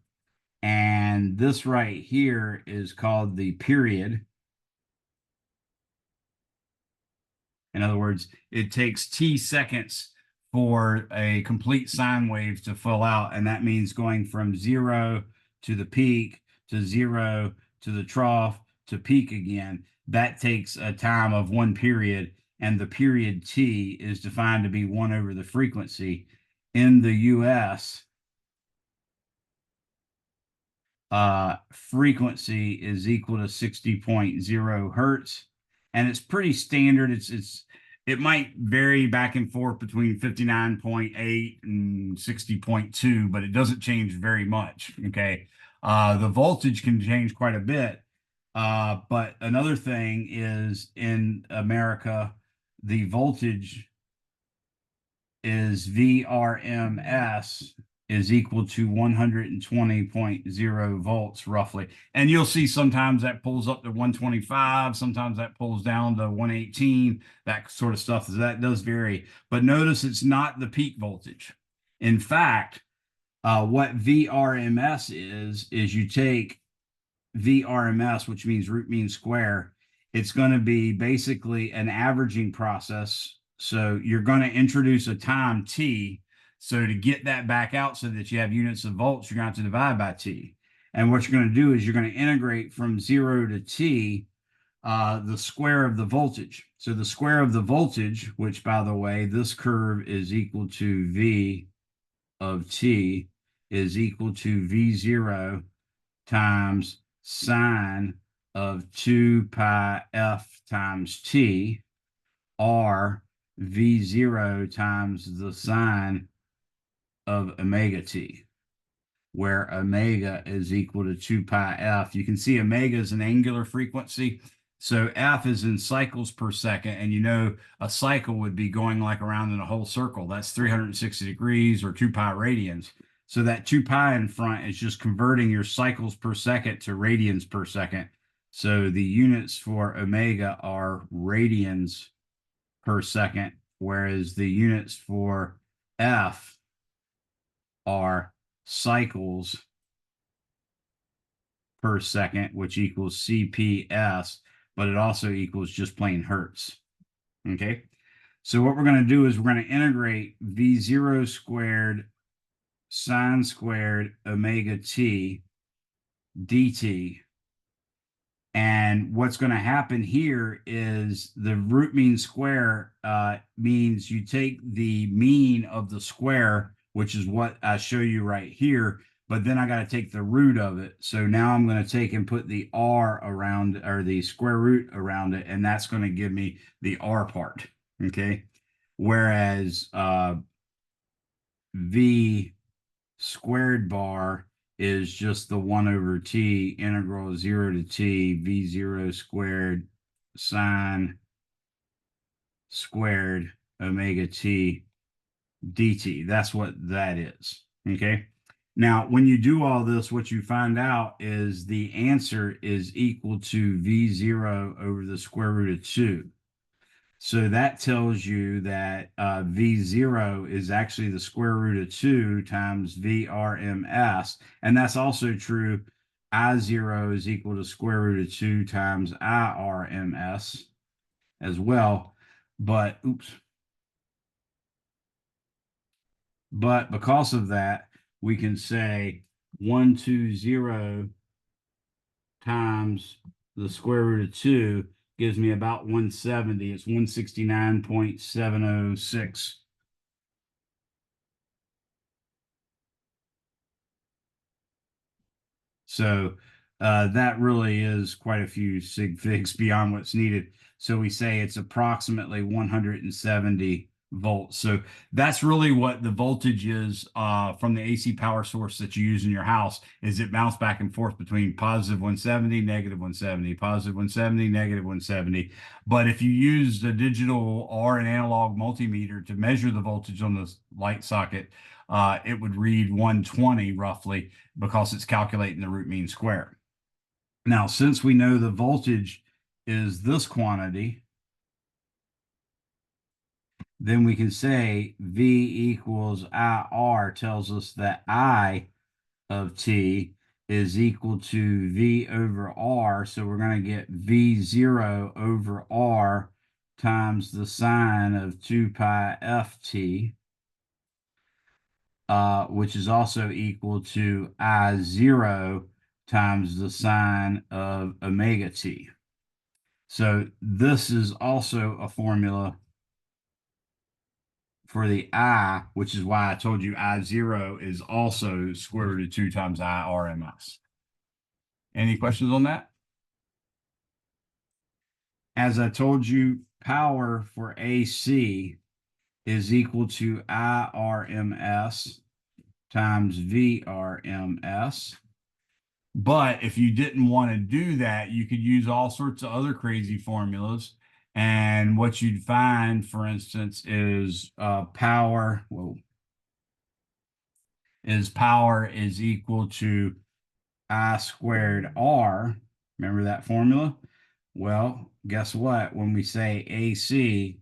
Speaker 1: And this right here is called the period. In other words, it takes T seconds for a complete sine wave to fill out. And that means going from 0 to the peak to 0 to the trough to peak again. That takes a time of 1 period. And the period T is defined to be 1 over the frequency. In the US, frequency is equal to 60.0 hertz, and it's pretty standard. It might vary back and forth between 59.8 and 60.2, but it doesn't change very much. Okay. The voltage can change quite a bit. But another thing is, in America, the voltage is VRMS is equal to 120.0 volts roughly. And you'll see sometimes that pulls up to 125, sometimes that pulls down to 118, that sort of stuff. That does vary. But notice it's not the peak voltage. In fact, what VRMS is you take VRMS, which means root mean square. It's going to be basically an averaging process. So you're going to introduce a time T. So to get that back out so that you have units of volts, you're going to have to divide by T. And what you're going to do is you're going to integrate from 0 to T the square of the voltage. So the square of the voltage, which by the way, this curve is equal to V of t, is equal to V0 times sine of 2 pi f times t, or V0 times the sine of omega t, where omega is equal to 2 pi f. You can see omega is an angular frequency. So f is in cycles per second. And you know, a cycle would be going like around in a whole circle. That's 360 degrees or 2 pi radians. So that 2 pi in front is just converting your cycles per second to radians per second. So the units for omega are radians per second, whereas the units for f are cycles per second, which equals CPS, but it also equals just plain hertz. Okay. So what we're going to do is we're going to integrate V0 squared sine squared omega t dt. And what's going to happen here is the root mean square means you take the mean of the square, which is what I show you right here, but then I got to take the root of it. So now I'm going to take and put the r around, or the square root around it, and that's going to give me the r part. Okay. Whereas v squared bar is just the 1 over t integral 0 to t v0 squared sine squared omega t dt. That's what that is. Okay. Now, when you do all this, what you find out is the answer is equal to v0 over the square root of 2. So that tells you that V0 is actually the square root of 2 times VRMS. And that's also true. I0 is equal to square root of 2 times IRMS as well. But, but because of that, we can say 120 times the square root of 2 gives me about 170. It's 169.706. So that really is quite a few sig figs beyond what's needed. So we say it's approximately 170 volts. So that's really what the voltage is from the AC power source that you use in your house, is it bounces back and forth between positive 170, negative 170, positive 170, negative 170. But if you use the digital or an analog multimeter to measure the voltage on the light socket, it would read 120 roughly, because it's calculating the root mean square. Now, since we know the voltage is this quantity, then we can say V equals IR tells us that I of t is equal to V over R. So we're going to get V0 over R times the sine of 2 pi ft, which is also equal to I0 times the sine of omega t. So this is also a formula for the I, which is why I told you I0 is also square root of 2 times IRMS. Any questions on that? As I told you, power for AC is equal to IRMS times VRMS. But if you didn't want to do that, you could use all sorts of other crazy formulas. And what you'd find, for instance, is power is equal to I squared R. Remember that formula? Well, guess what? When we say AC,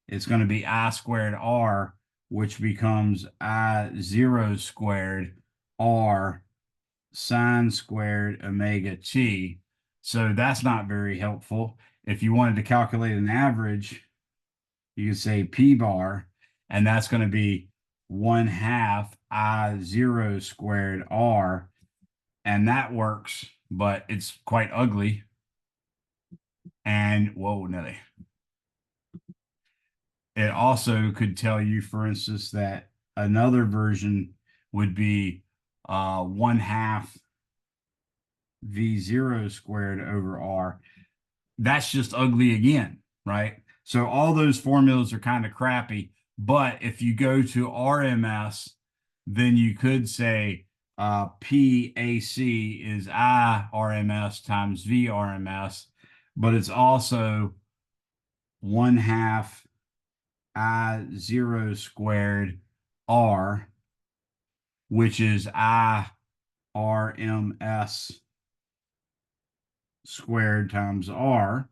Speaker 1: it's going to be I squared R, which becomes I0 squared R sine squared omega t. So that's not very helpful. If you wanted to calculate an average, you could say P bar, and that's going to be 1/2 I0 squared R, and that works, but it's quite ugly. And whoa, Nelly. It also could tell you, for instance, that another version would be 1/2 V0 squared over R. That's just ugly again, right? So all those formulas are kind of crappy. But if you go to RMS, then you could say PAC is I RMS times V RMS, but it's also 1/2 I0 squared R, which is I RMS squared times R.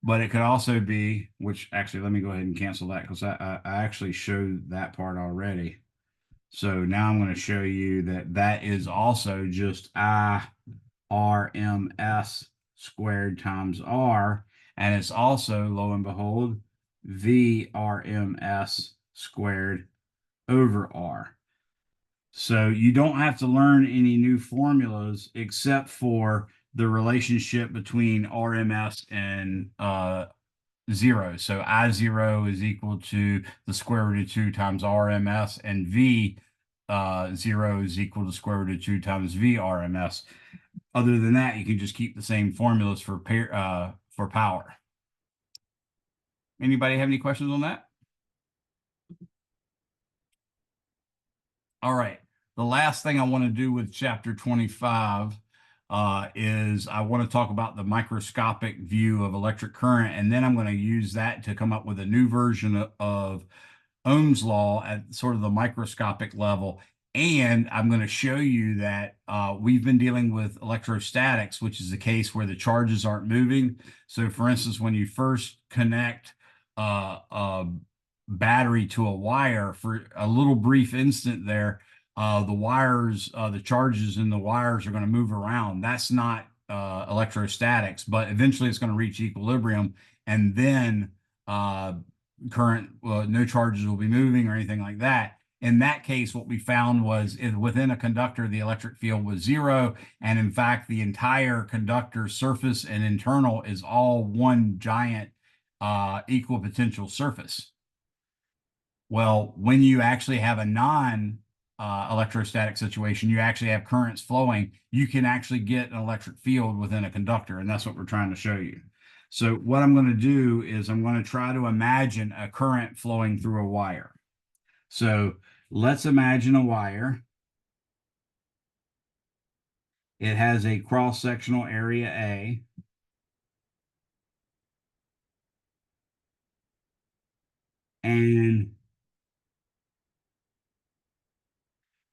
Speaker 1: But it could also be, which actually, let me go ahead and cancel that because I actually showed that part already. So now I'm going to show you that that is also just I RMS squared times R. And it's also, lo and behold, V RMS squared over R. So you don't have to learn any new formulas except for the relationship between RMS and 0. So I0 is equal to the square root of 2 times RMS, and V 0 is equal to square root of 2 times V RMS. Other than that, you can just keep the same formulas for power. Anybody have any questions on that? All right. The last thing I want to do with chapter 25 is I want to talk about the microscopic view of electric current, and then I'm going to use that to come up with a new version of Ohm's law at sort of the microscopic level. And I'm going to show you that we've been dealing with electrostatics, which is the case where the charges aren't moving. So for instance, when you first connect a battery to a wire for a little brief instant there, the wires, the charges in the wires are going to move around. That's not electrostatics, but eventually it's going to reach equilibrium, and then current, no charges will be moving or anything like that. In that case, what we found was within a conductor, the electric field was 0. And in fact, the entire conductor surface and internal is all one giant equal potential surface. Well, when you actually have a non electrostatic situation, you actually have currents flowing, you can actually get an electric field within a conductor. And that's what we're trying to show you. So what I'm going to do is I'm going to try to imagine a current flowing through a wire. So let's imagine a wire. It has a cross-sectional area A. And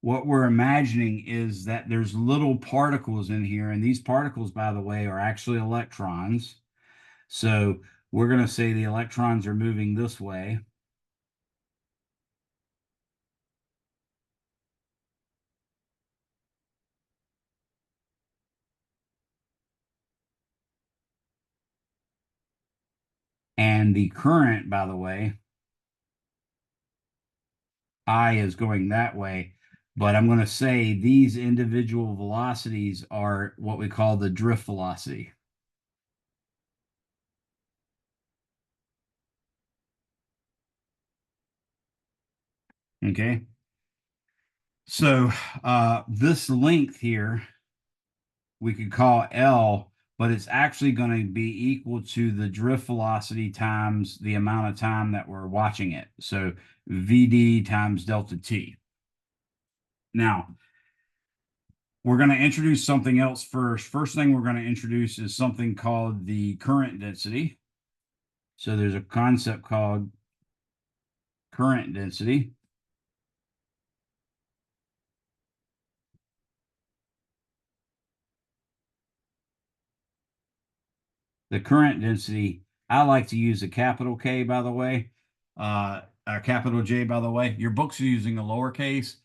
Speaker 1: what we're imagining is that there's little particles in here. And these particles, by the way, are actually electrons. So we're going to say the electrons are moving this way. And the current, by the way, I is going that way. But I'm going to say these individual velocities are what we call the drift velocity. Okay. So this length here, we could call L, but it's actually going to be equal to the drift velocity times the amount of time that we're watching it. So VD times delta T. Now, we're going to introduce something else first. First thing we're going to introduce is something called the current density. So there's a concept called current density. The current density, I like to use a capital K, by the way, a capital J, by the way. Your books are using a lowercase.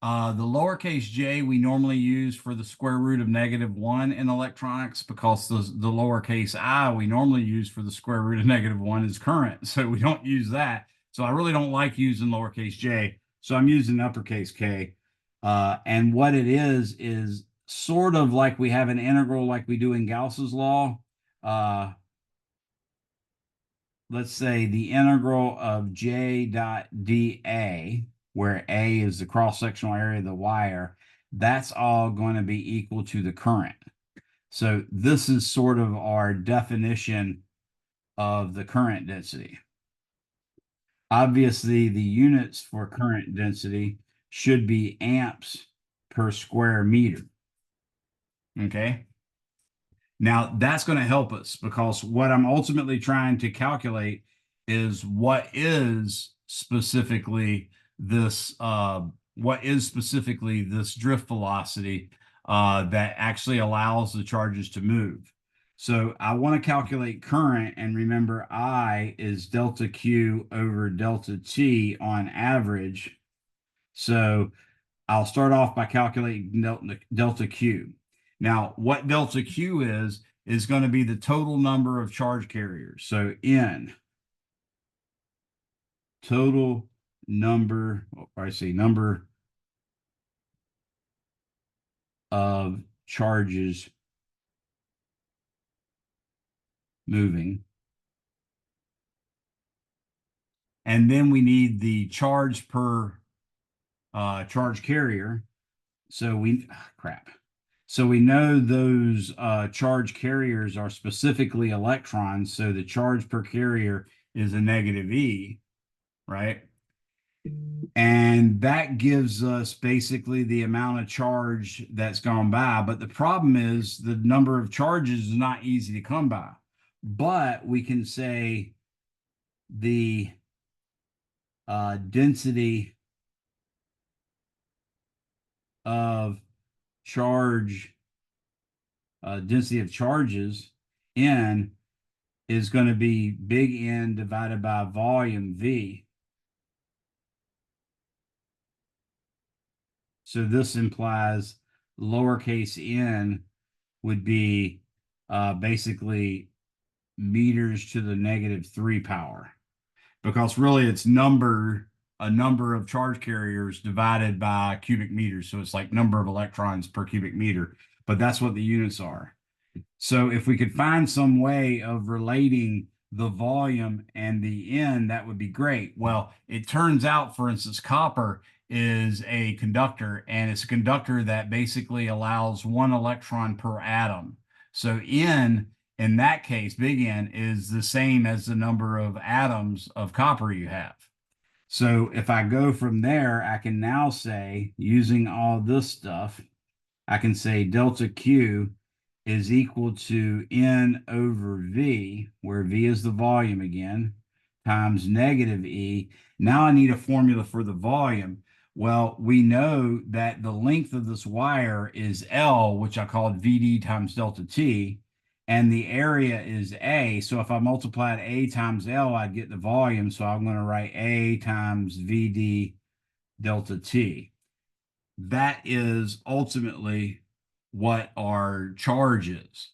Speaker 1: The lowercase j we normally use for the square root of -1 in electronics, because the lowercase I we normally use for the square root of -1 is current. So we don't use that. So I really don't like using lowercase j. So I'm using uppercase K. And what it is sort of like we have an integral like we do in Gauss's law, let's say the integral of j dot dA, where A is the cross-sectional area of the wire, that's all going to be equal to the current. So this is sort of our definition of the current density. Obviously, the units for current density should be amps per square meter. Okay. Now that's going to help us because what I'm ultimately trying to calculate is what is specifically this drift velocity that actually allows the charges to move. So I want to calculate current, and remember I is delta Q over delta T on average. So I'll start off by calculating delta Q. Now, what delta Q is going to be the total number of charge carriers. So N, total number, or I say number of charges moving. And then we need the charge per charge carrier. So So we know those charge carriers are specifically electrons. So the charge per carrier is a negative E, right? And that gives us basically the amount of charge that's gone by. But the problem is the number of charges is not easy to come by. But we can say the density of charges, N, is going to be big N divided by volume V. So this implies lowercase n would be basically meters to the -3 power, because really it's a number of charge carriers divided by cubic meters. So it's like number of electrons per cubic meter, but that's what the units are. So if we could find some way of relating the volume and the N, that would be great. Well, it turns out, for instance, copper is a conductor, and it's a conductor that basically allows 1 electron per atom. So N, in that case, big N, is the same as the number of atoms of copper you have. So if I go from there, I can now say, using all this stuff, I can say delta Q is equal to N over V, where V is the volume again, times negative E. Now I need a formula for the volume. Well, we know that the length of this wire is L, which I called VD times delta T, and the area is A. So if I multiplied A times L, I'd get the volume. So I'm going to write A times VD delta T. That is ultimately what our charge is.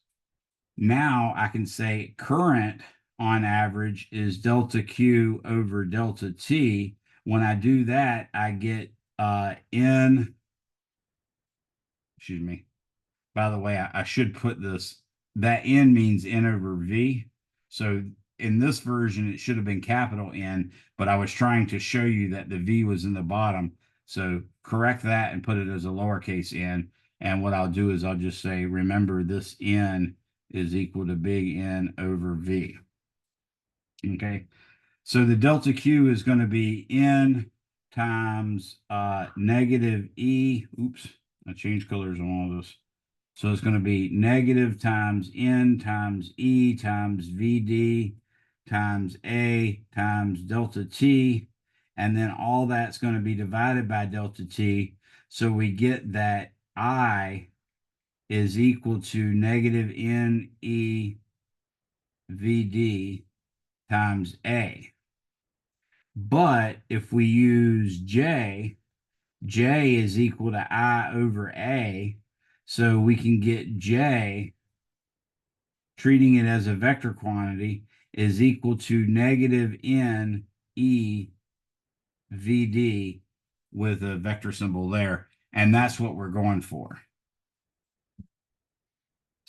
Speaker 1: Now I can say current on average is delta Q over delta T. When I do that, I get N, excuse me. By the way, I should put this, that N means N over V. So in this version, it should have been capital N, but I was trying to show you that the V was in the bottom. So correct that and put it as a lowercase n. And what I'll do is I'll just say, remember this N is equal to big N over V. Okay. So the delta Q is going to be N times negative E. Oops, I changed colors on all this. So it's going to be negative times N times E times VD times A times delta T. And then all that's going to be divided by delta T. So we get that I is equal to negative NE VD times A. But if we use J is equal to I over A. So we can get J, treating it as a vector quantity, is equal to negative N E VD with a vector symbol there. And that's what we're going for.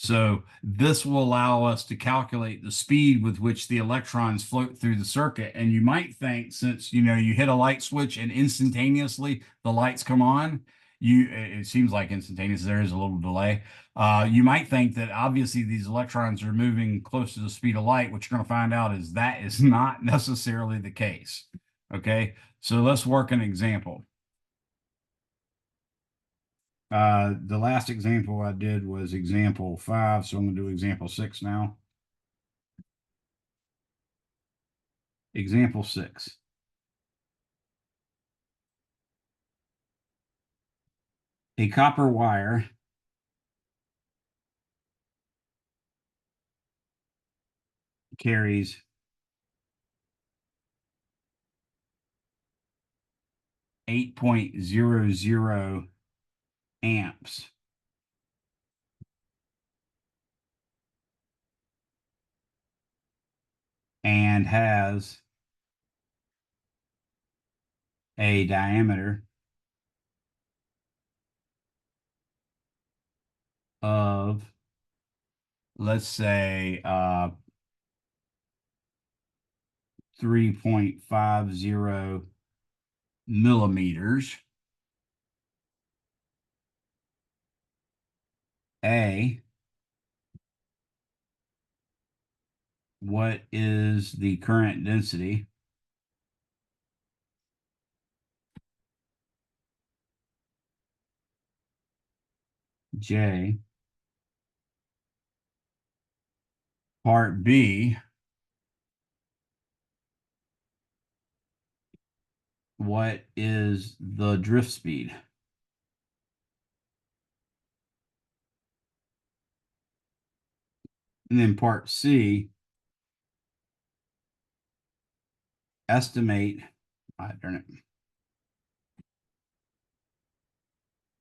Speaker 1: So this will allow us to calculate the speed with which the electrons float through the circuit. And you might think, since you hit a light switch and instantaneously the lights come on, it seems like instantaneous, there is a little delay. You might think that obviously these electrons are moving close to the speed of light. What you're going to find out is that is not necessarily the case. Okay, so let's work an example. The last example I did was example 5, so I'm going to do example 6 now. Example 6. A copper wire carries 8.00 amps. And has a diameter of, let's say, 3.50 millimeters. What is the current density? J. Part B, what is the drift speed? And then part C, estimate,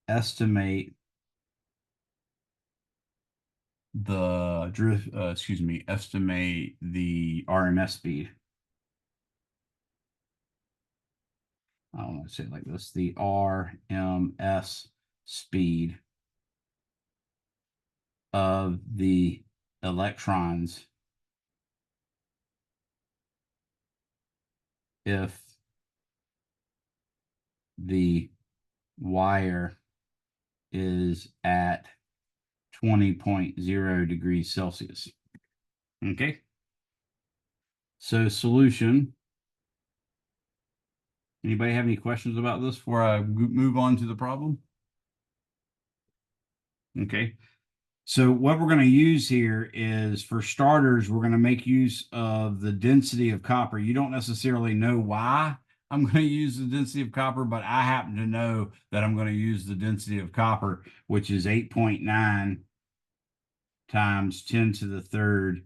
Speaker 1: estimate the drift, estimate the RMS speed. I don't want to say it like this, the RMS speed of the electrons if the wire is at 20.0 degrees Celsius. Okay. So solution. Anybody have any questions about this before I move on to the problem? Okay. So what we're going to use here is, for starters, we're going to make use of the density of copper. You don't necessarily know why I'm going to use the density of copper, but I happen to know that I'm going to use the density of copper, which is 8.9 times 10 to the third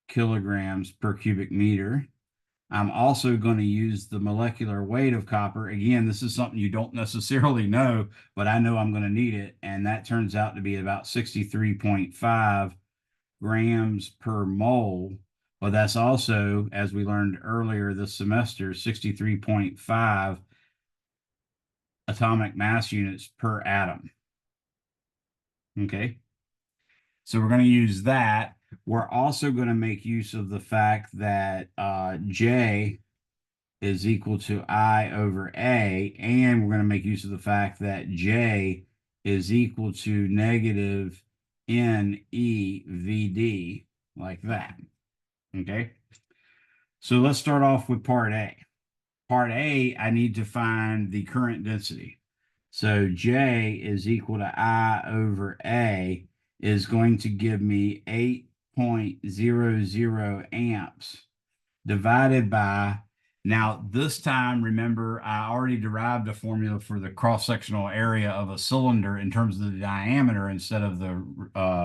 Speaker 1: kilograms per cubic meter. I'm also going to use the molecular weight of copper. Again, this is something you don't necessarily know, but I know I'm going to need it. And that turns out to be about 63.5 grams per mole. But that's also, as we learned earlier this semester, 63.5 atomic mass units per atom. Okay. So we're going to use that. We're also going to make use of the fact that J is equal to I over A, and we're going to make use of the fact that J is equal to negative NEVD, like that. Okay. So let's start off with part A. Part A, I need to find the current density. So J is equal to I over A is going to give me 8.00 amps divided by, now this time, remember, I already derived a formula for the cross-sectional area of a cylinder in terms of the diameter instead of the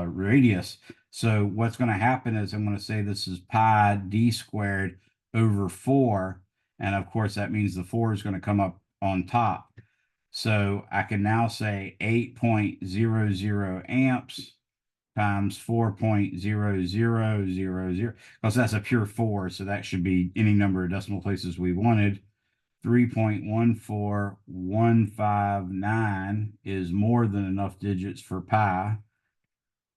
Speaker 1: radius. So what's going to happen is I'm going to say this is pi d squared over 4. And of course, that means the 4 is going to come up on top. So I can now say 8.00 amps times 4.0000, because that's a pure 4, so that should be any number of decimal places we wanted. 3.14159 is more than enough digits for pi.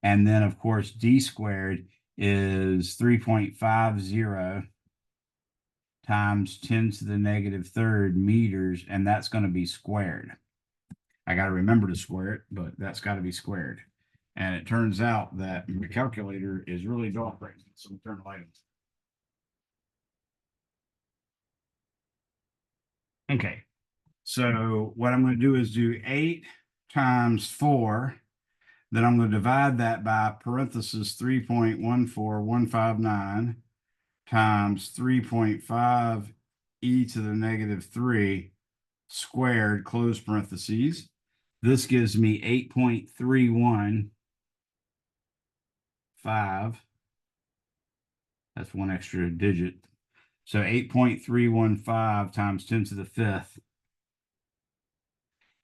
Speaker 1: And then, of course, d squared is 3.50 times 10 to the negative third meters, and that's going to be squared. I got to remember to square it, but that's got to be squared. And it turns out that the calculator is really dog crazy. So we'll turn the light on. Okay. So what I'm going to do is do 8 times 4. Then I'm going to divide that by parenthesis 3.14159 times 3.5 e to the negative 3 squared, close parentheses. This gives me 8.315. That's one extra digit. So 8.315 times 10 to the 5th.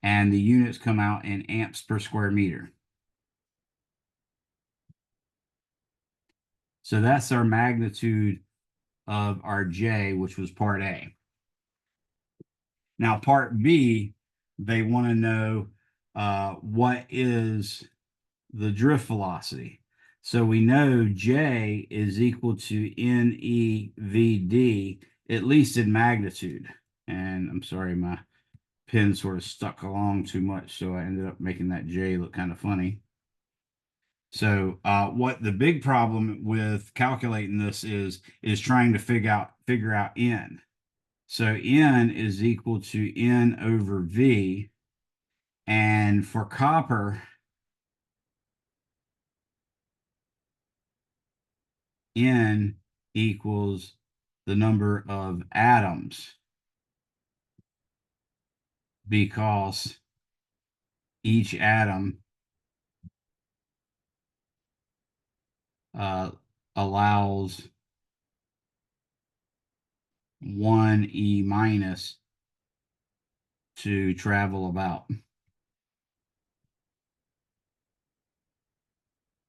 Speaker 1: And the units come out in amps per square meter. So that's our magnitude of our J, which was part A. Now, part B, they want to know what is the drift velocity. So we know J is equal to NEVD, at least in magnitude. And I'm sorry, my pen sort of stuck along too much, so I ended up making that J look kind of funny. So what the big problem with calculating this is trying to figure out N. So N is equal to N over V. And for copper, N equals the number of atoms, because each atom allows 1 E minus to travel about.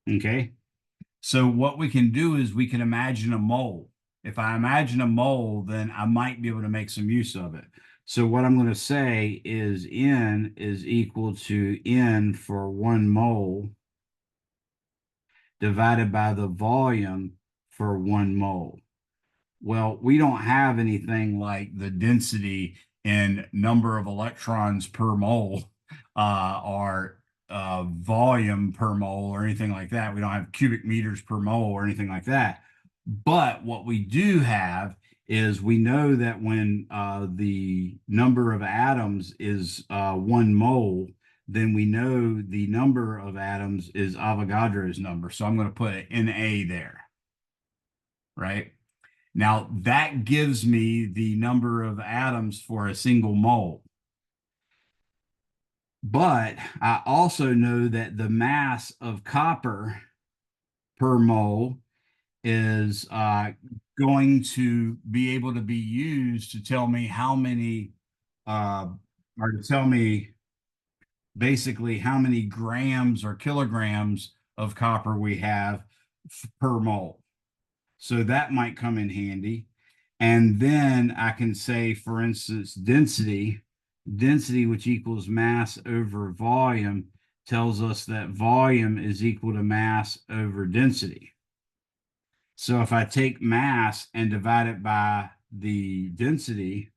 Speaker 1: Okay, so what we can do is we can imagine a mole. If I imagine a mole, then I might be able to make some use of it. So what I'm going to say is N is equal to N for 1 mole divided by the volume for 1 mole. Well, we don't have anything like the density in number of electrons per mole or volume per mole or anything like that. We don't have cubic meters per mole or anything like that. But what we do have is we know that when the number of atoms is 1 mole, then we know the number of atoms is Avogadro's number. So I'm going to put an NA there, right? Now that gives me the number of atoms for a single mole. But I also know that the mass of copper per mole is going to be able to be used to tell me how many, or to tell me basically how many grams or kilograms of copper we have per mole. So that might come in handy. And then I can say, for instance, density, which equals mass over volume, tells us that volume is equal to mass over density. So if I take mass and divide it by the density,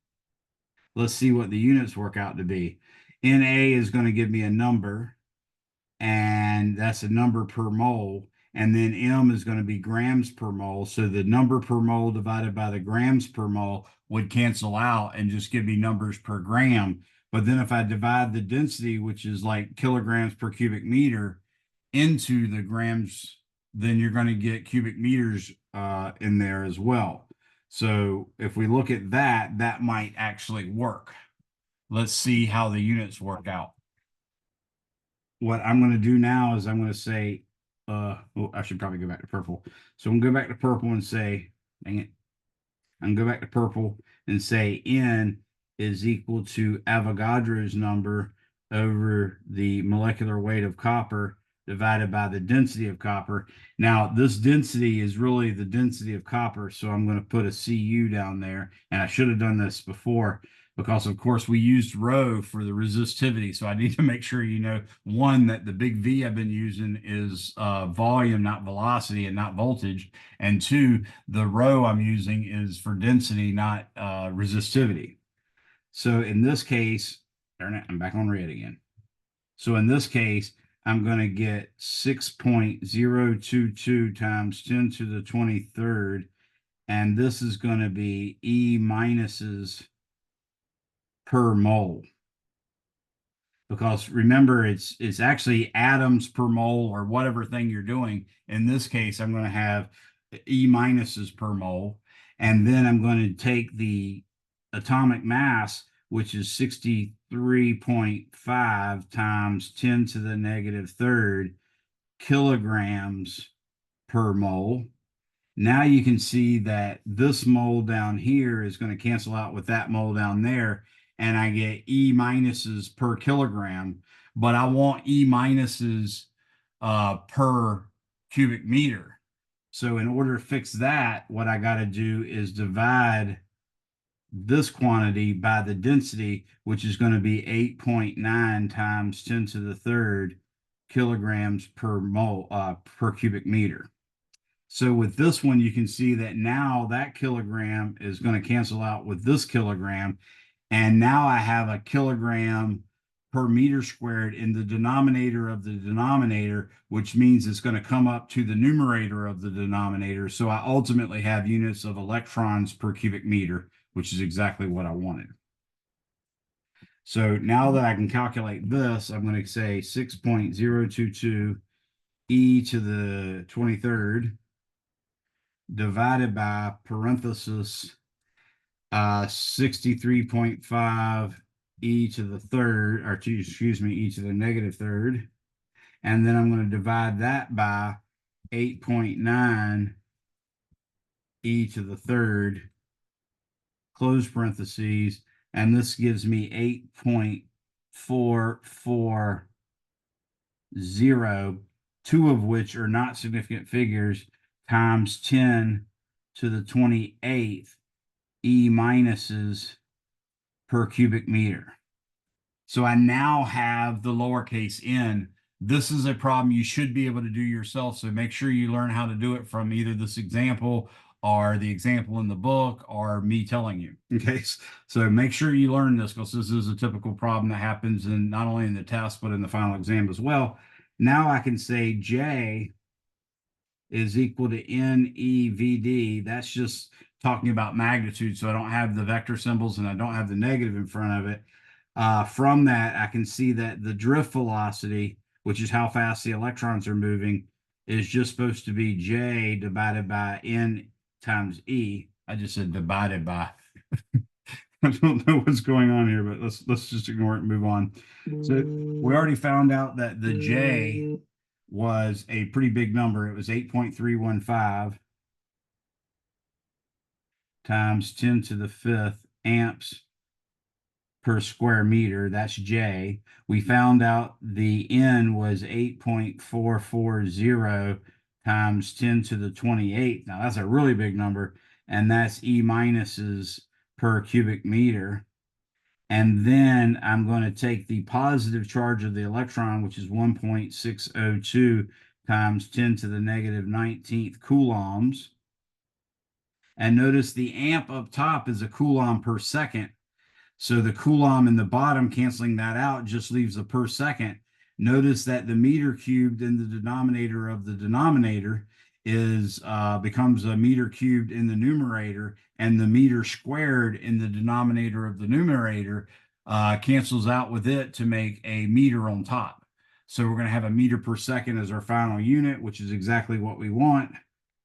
Speaker 1: let's see what the units work out to be. NA is going to give me a number, and that's a number per mole. And then M is going to be grams per mole. So the number per mole divided by the grams per mole would cancel out and just give me numbers per gram. But then if I divide the density, which is like kilograms per cubic meter, into the grams, then you're going to get cubic meters in there as well. So if we look at that, that might actually work. Let's see how the units work out. What I'm going to do now is I'm going to say, oh, I should probably go back to purple. So I'm going to go back to purple and say, dang it. I'm going to go back to purple and say N is equal to Avogadro's number over the molecular weight of copper divided by the density of copper. Now, this density is really the density of copper, so I'm going to put a CU down there, and I should have done this before, because of course we used rho for the resistivity. So I need to make sure you know, one, that the big V I've been using is volume, not velocity and not voltage. And two, the rho I'm using is for density, not resistivity. So in this case, darn it, I'm back on red again. So in this case, I'm going to get 6.022 times 10 to the 23rd. And this is going to be E minuses per mole. Because remember, it's actually atoms per mole or whatever thing you're doing. In this case, I'm going to have E minuses per mole. And then I'm going to take the atomic mass, which is 63.5 times 10 to the negative third kilograms per mole. Now you can see that this mole down here is going to cancel out with that mole down there, and I get E minuses per kilogram, but I want E minuses per cubic meter. So in order to fix that, what I got to do is divide this quantity by the density, which is going to be 8.9 times 10 to the third kilograms per mole per cubic meter. So with this one, you can see that now that kilogram is going to cancel out with this kilogram. And now I have a kilogram per meter squared in the denominator of the denominator, which means it's going to come up to the numerator of the denominator. So I ultimately have units of electrons per cubic meter, which is exactly what I wanted. So now that I can calculate this, I'm going to say 6.022 e to the 23rd divided by parenthesis 63.5 e to the third, or excuse me, e to the negative third. And then I'm going to divide that by 8.9 e to the third, close parentheses, and this gives me 8.440, two of which are not significant figures, times 10 to the 28th E minuses per cubic meter. So I now have the lowercase n. This is a problem you should be able to do yourself. So make sure you learn how to do it from either this example or the example in the book or me telling you. Okay. So make sure you learn this, because this is a typical problem that happens in not only in the test, but in the final exam as well. Now I can say J is equal to NEVD. That's just talking about magnitude. So I don't have the vector symbols and I don't have the negative in front of it. From that, I can see that the drift velocity, which is how fast the electrons are moving, is just supposed to be J divided by N times E. I just said divided by. I don't know what's going on here, but let's just ignore it and move on. So we already found out that the J was a pretty big number. It was 8.315 times 10 to the fifth amps per square meter. That's J. We found out the N was 8.440 times 10 to the 28th. Now that's a really big number, and that's E minuses per cubic meter. And then I'm going to take the positive charge of the electron, which is 1.602 times 10 to the negative 19th coulombs. And notice the amp up top is a coulomb per second. So the coulomb in the bottom, canceling that out, just leaves a per second. Notice that the meter cubed in the denominator of the denominator is becomes a meter cubed in the numerator, and the meter squared in the denominator of the numerator cancels out with it to make a meter on top. So we're going to have a meter per second as our final unit, which is exactly what we want.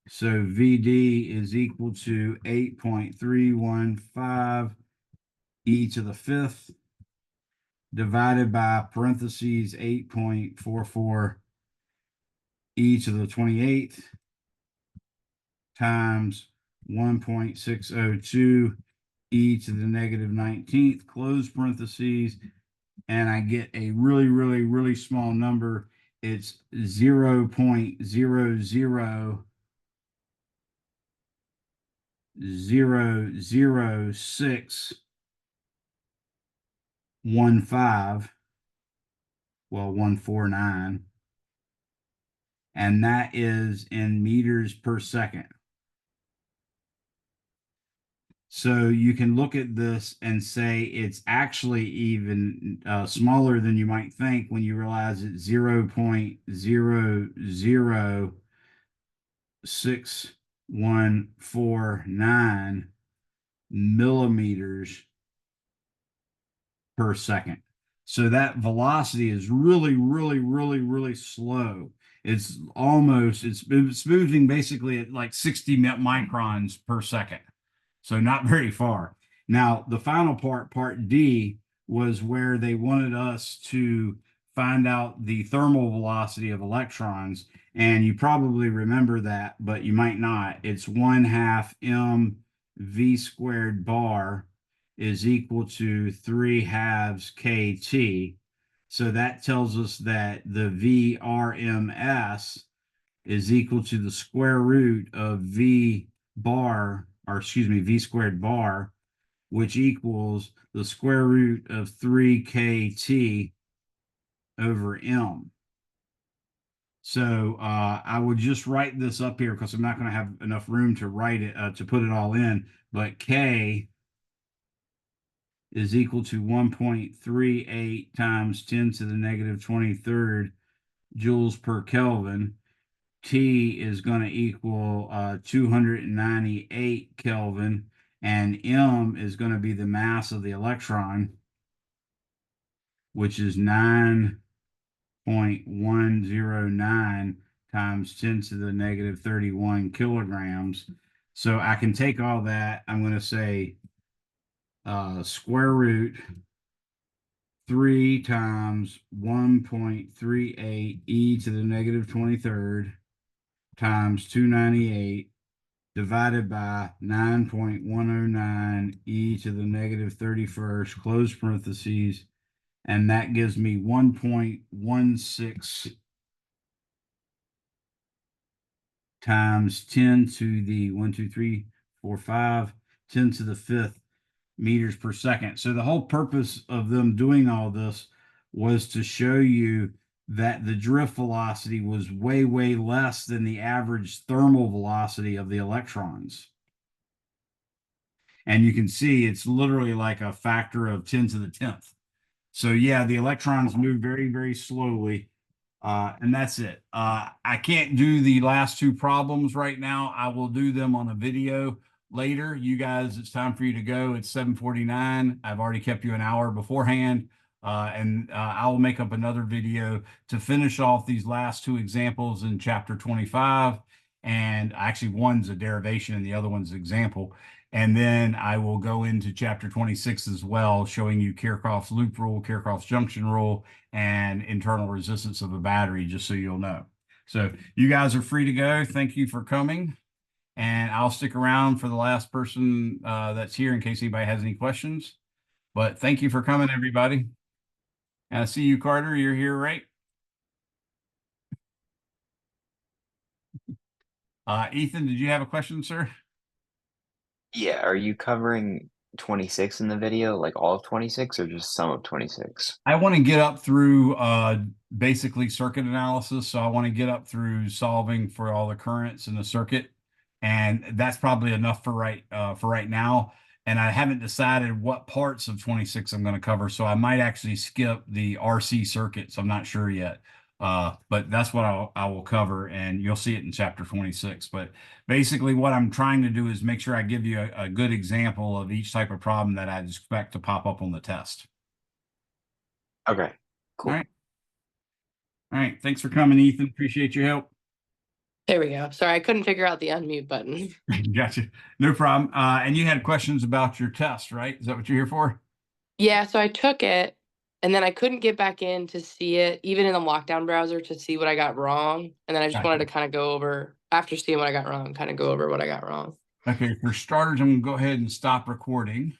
Speaker 1: So VD is equal to 8.315 e to the fifth divided by parentheses 8.44 e to the 28th times 1.602 e to the negative 19th, close parentheses, and I get a really, really, really small number. It's 0.00006 149, and that is in meters per second. So you can look at this and say it's actually even smaller than you might think when you realize it's 0.006149 millimeters per second. So that velocity is really, really, really, really slow. It's moving basically at like 60 microns per second. So not very far. Now, the final part D, was where they wanted us to find out the thermal velocity of electrons. And you probably remember that, but you might not. It's 1/2 mv squared bar is equal to 3/2 kT. So that tells us that the VRMS is equal to the square root of V squared bar, which equals the square root of 3 kT over M. So I would just write this up here because I'm not going to have enough room to write it, to put it all in, but K is equal to 1.38 times 10 to the negative 23rd joules per Kelvin. T is going to equal 298 Kelvin, and M is going to be the mass of the electron, which is 9.109 times 10 to the negative 31 kilograms. So I can take all that. I'm going to say square root 3 times 1.38 e to the negative 23rd times 298 divided by 9.109 e to the negative 31st, close parentheses, and that gives me 1.16 times 10 to the 1, 2, 3, 4, 5, 10 to the 5th meters per second. So the whole purpose of them doing all this was to show you that the drift velocity was way, way less than the average thermal velocity of the electrons. And you can see it's literally like a factor of 10 to the 10th. So yeah, the electrons move very, very slowly. And that's it. I can't do the last two problems right now. I will do them on a video later. You guys, it's time for you to go. It's 7:49. I've already kept you an hour beforehand. And I will make up another video to finish off these last two examples in chapter 25. And actually, one's a derivation and the other one's an example. And then I will go into chapter 26 as well, showing you Kirchhoff's loop rule, Kirchhoff's junction rule, and internal resistance of a battery, just so you'll know. So you guys are free to go. Thank you for coming. And I'll stick around for the last person that's here in case anybody has any questions. But thank you for coming, everybody. And I see you, Carter. You're here, right? Ethan, did you have a question, sir?
Speaker 4: Yeah, are you covering 26 in the video, like all of 26 or just some of 26?
Speaker 1: I want to get up through basically circuit analysis. So I want to get up through solving for all the currents in the circuit. And that's probably enough for right now. And I haven't decided what parts of 26 I'm going to cover. So I might actually skip the RC circuits. I'm not sure yet. But that's what I will cover, and you'll see it in chapter 26. But basically what I'm trying to do is make sure I give you a good example of each type of problem that I expect to pop up on the test.
Speaker 4: Okay, cool.
Speaker 1: All right. All right. Thanks for coming, Ethan. Appreciate your help.
Speaker 5: There we go. Sorry, I couldn't figure out the unmute button.
Speaker 1: Gotcha. No problem. And you had questions about your test, right? Is that what you're here for?
Speaker 5: Yeah, so I took it and then I couldn't get back in to see it, even in the lockdown browser, to see what I got wrong. And then I just
Speaker 1: Gotcha.
Speaker 5: wanted to kind of go over, after seeing what I got wrong, kind of go over what I got wrong.
Speaker 1: Okay, for starters, I'm going to go ahead and stop recording.